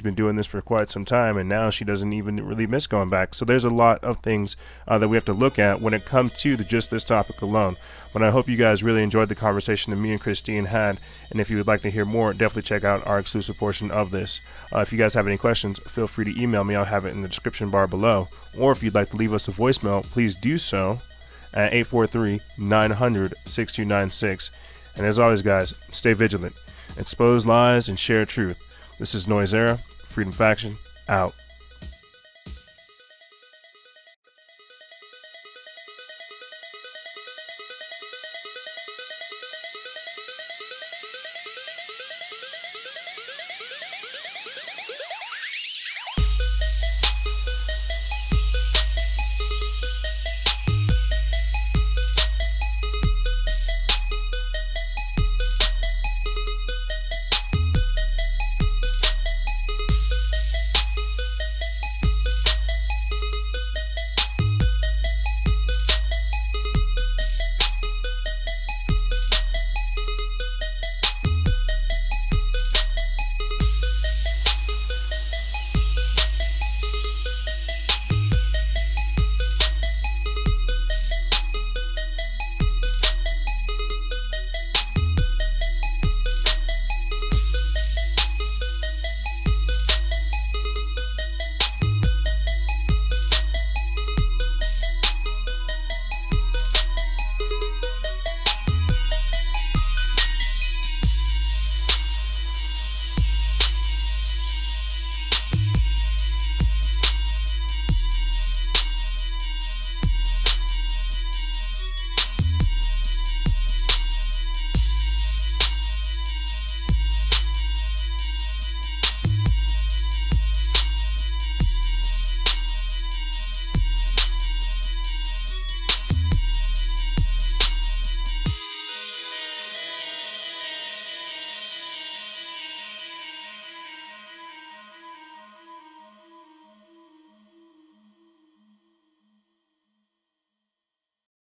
been doing this for quite some time, and now she doesn't even really miss going back. So there's a lot of things that we have to look at when it comes to just this topic alone. But I hope you guys really enjoyed the conversation that me and Christine had, and if you would like to hear more, definitely check out our exclusive portion of this. If you guys have any questions, feel free to email me. I'll have it in the description bar below. Or if you'd like to leave us a voicemail, please do so at 843-900-6296. And as always, guys, stay vigilant, expose lies, and share truth. This is Noisera, Freedom Faction, out.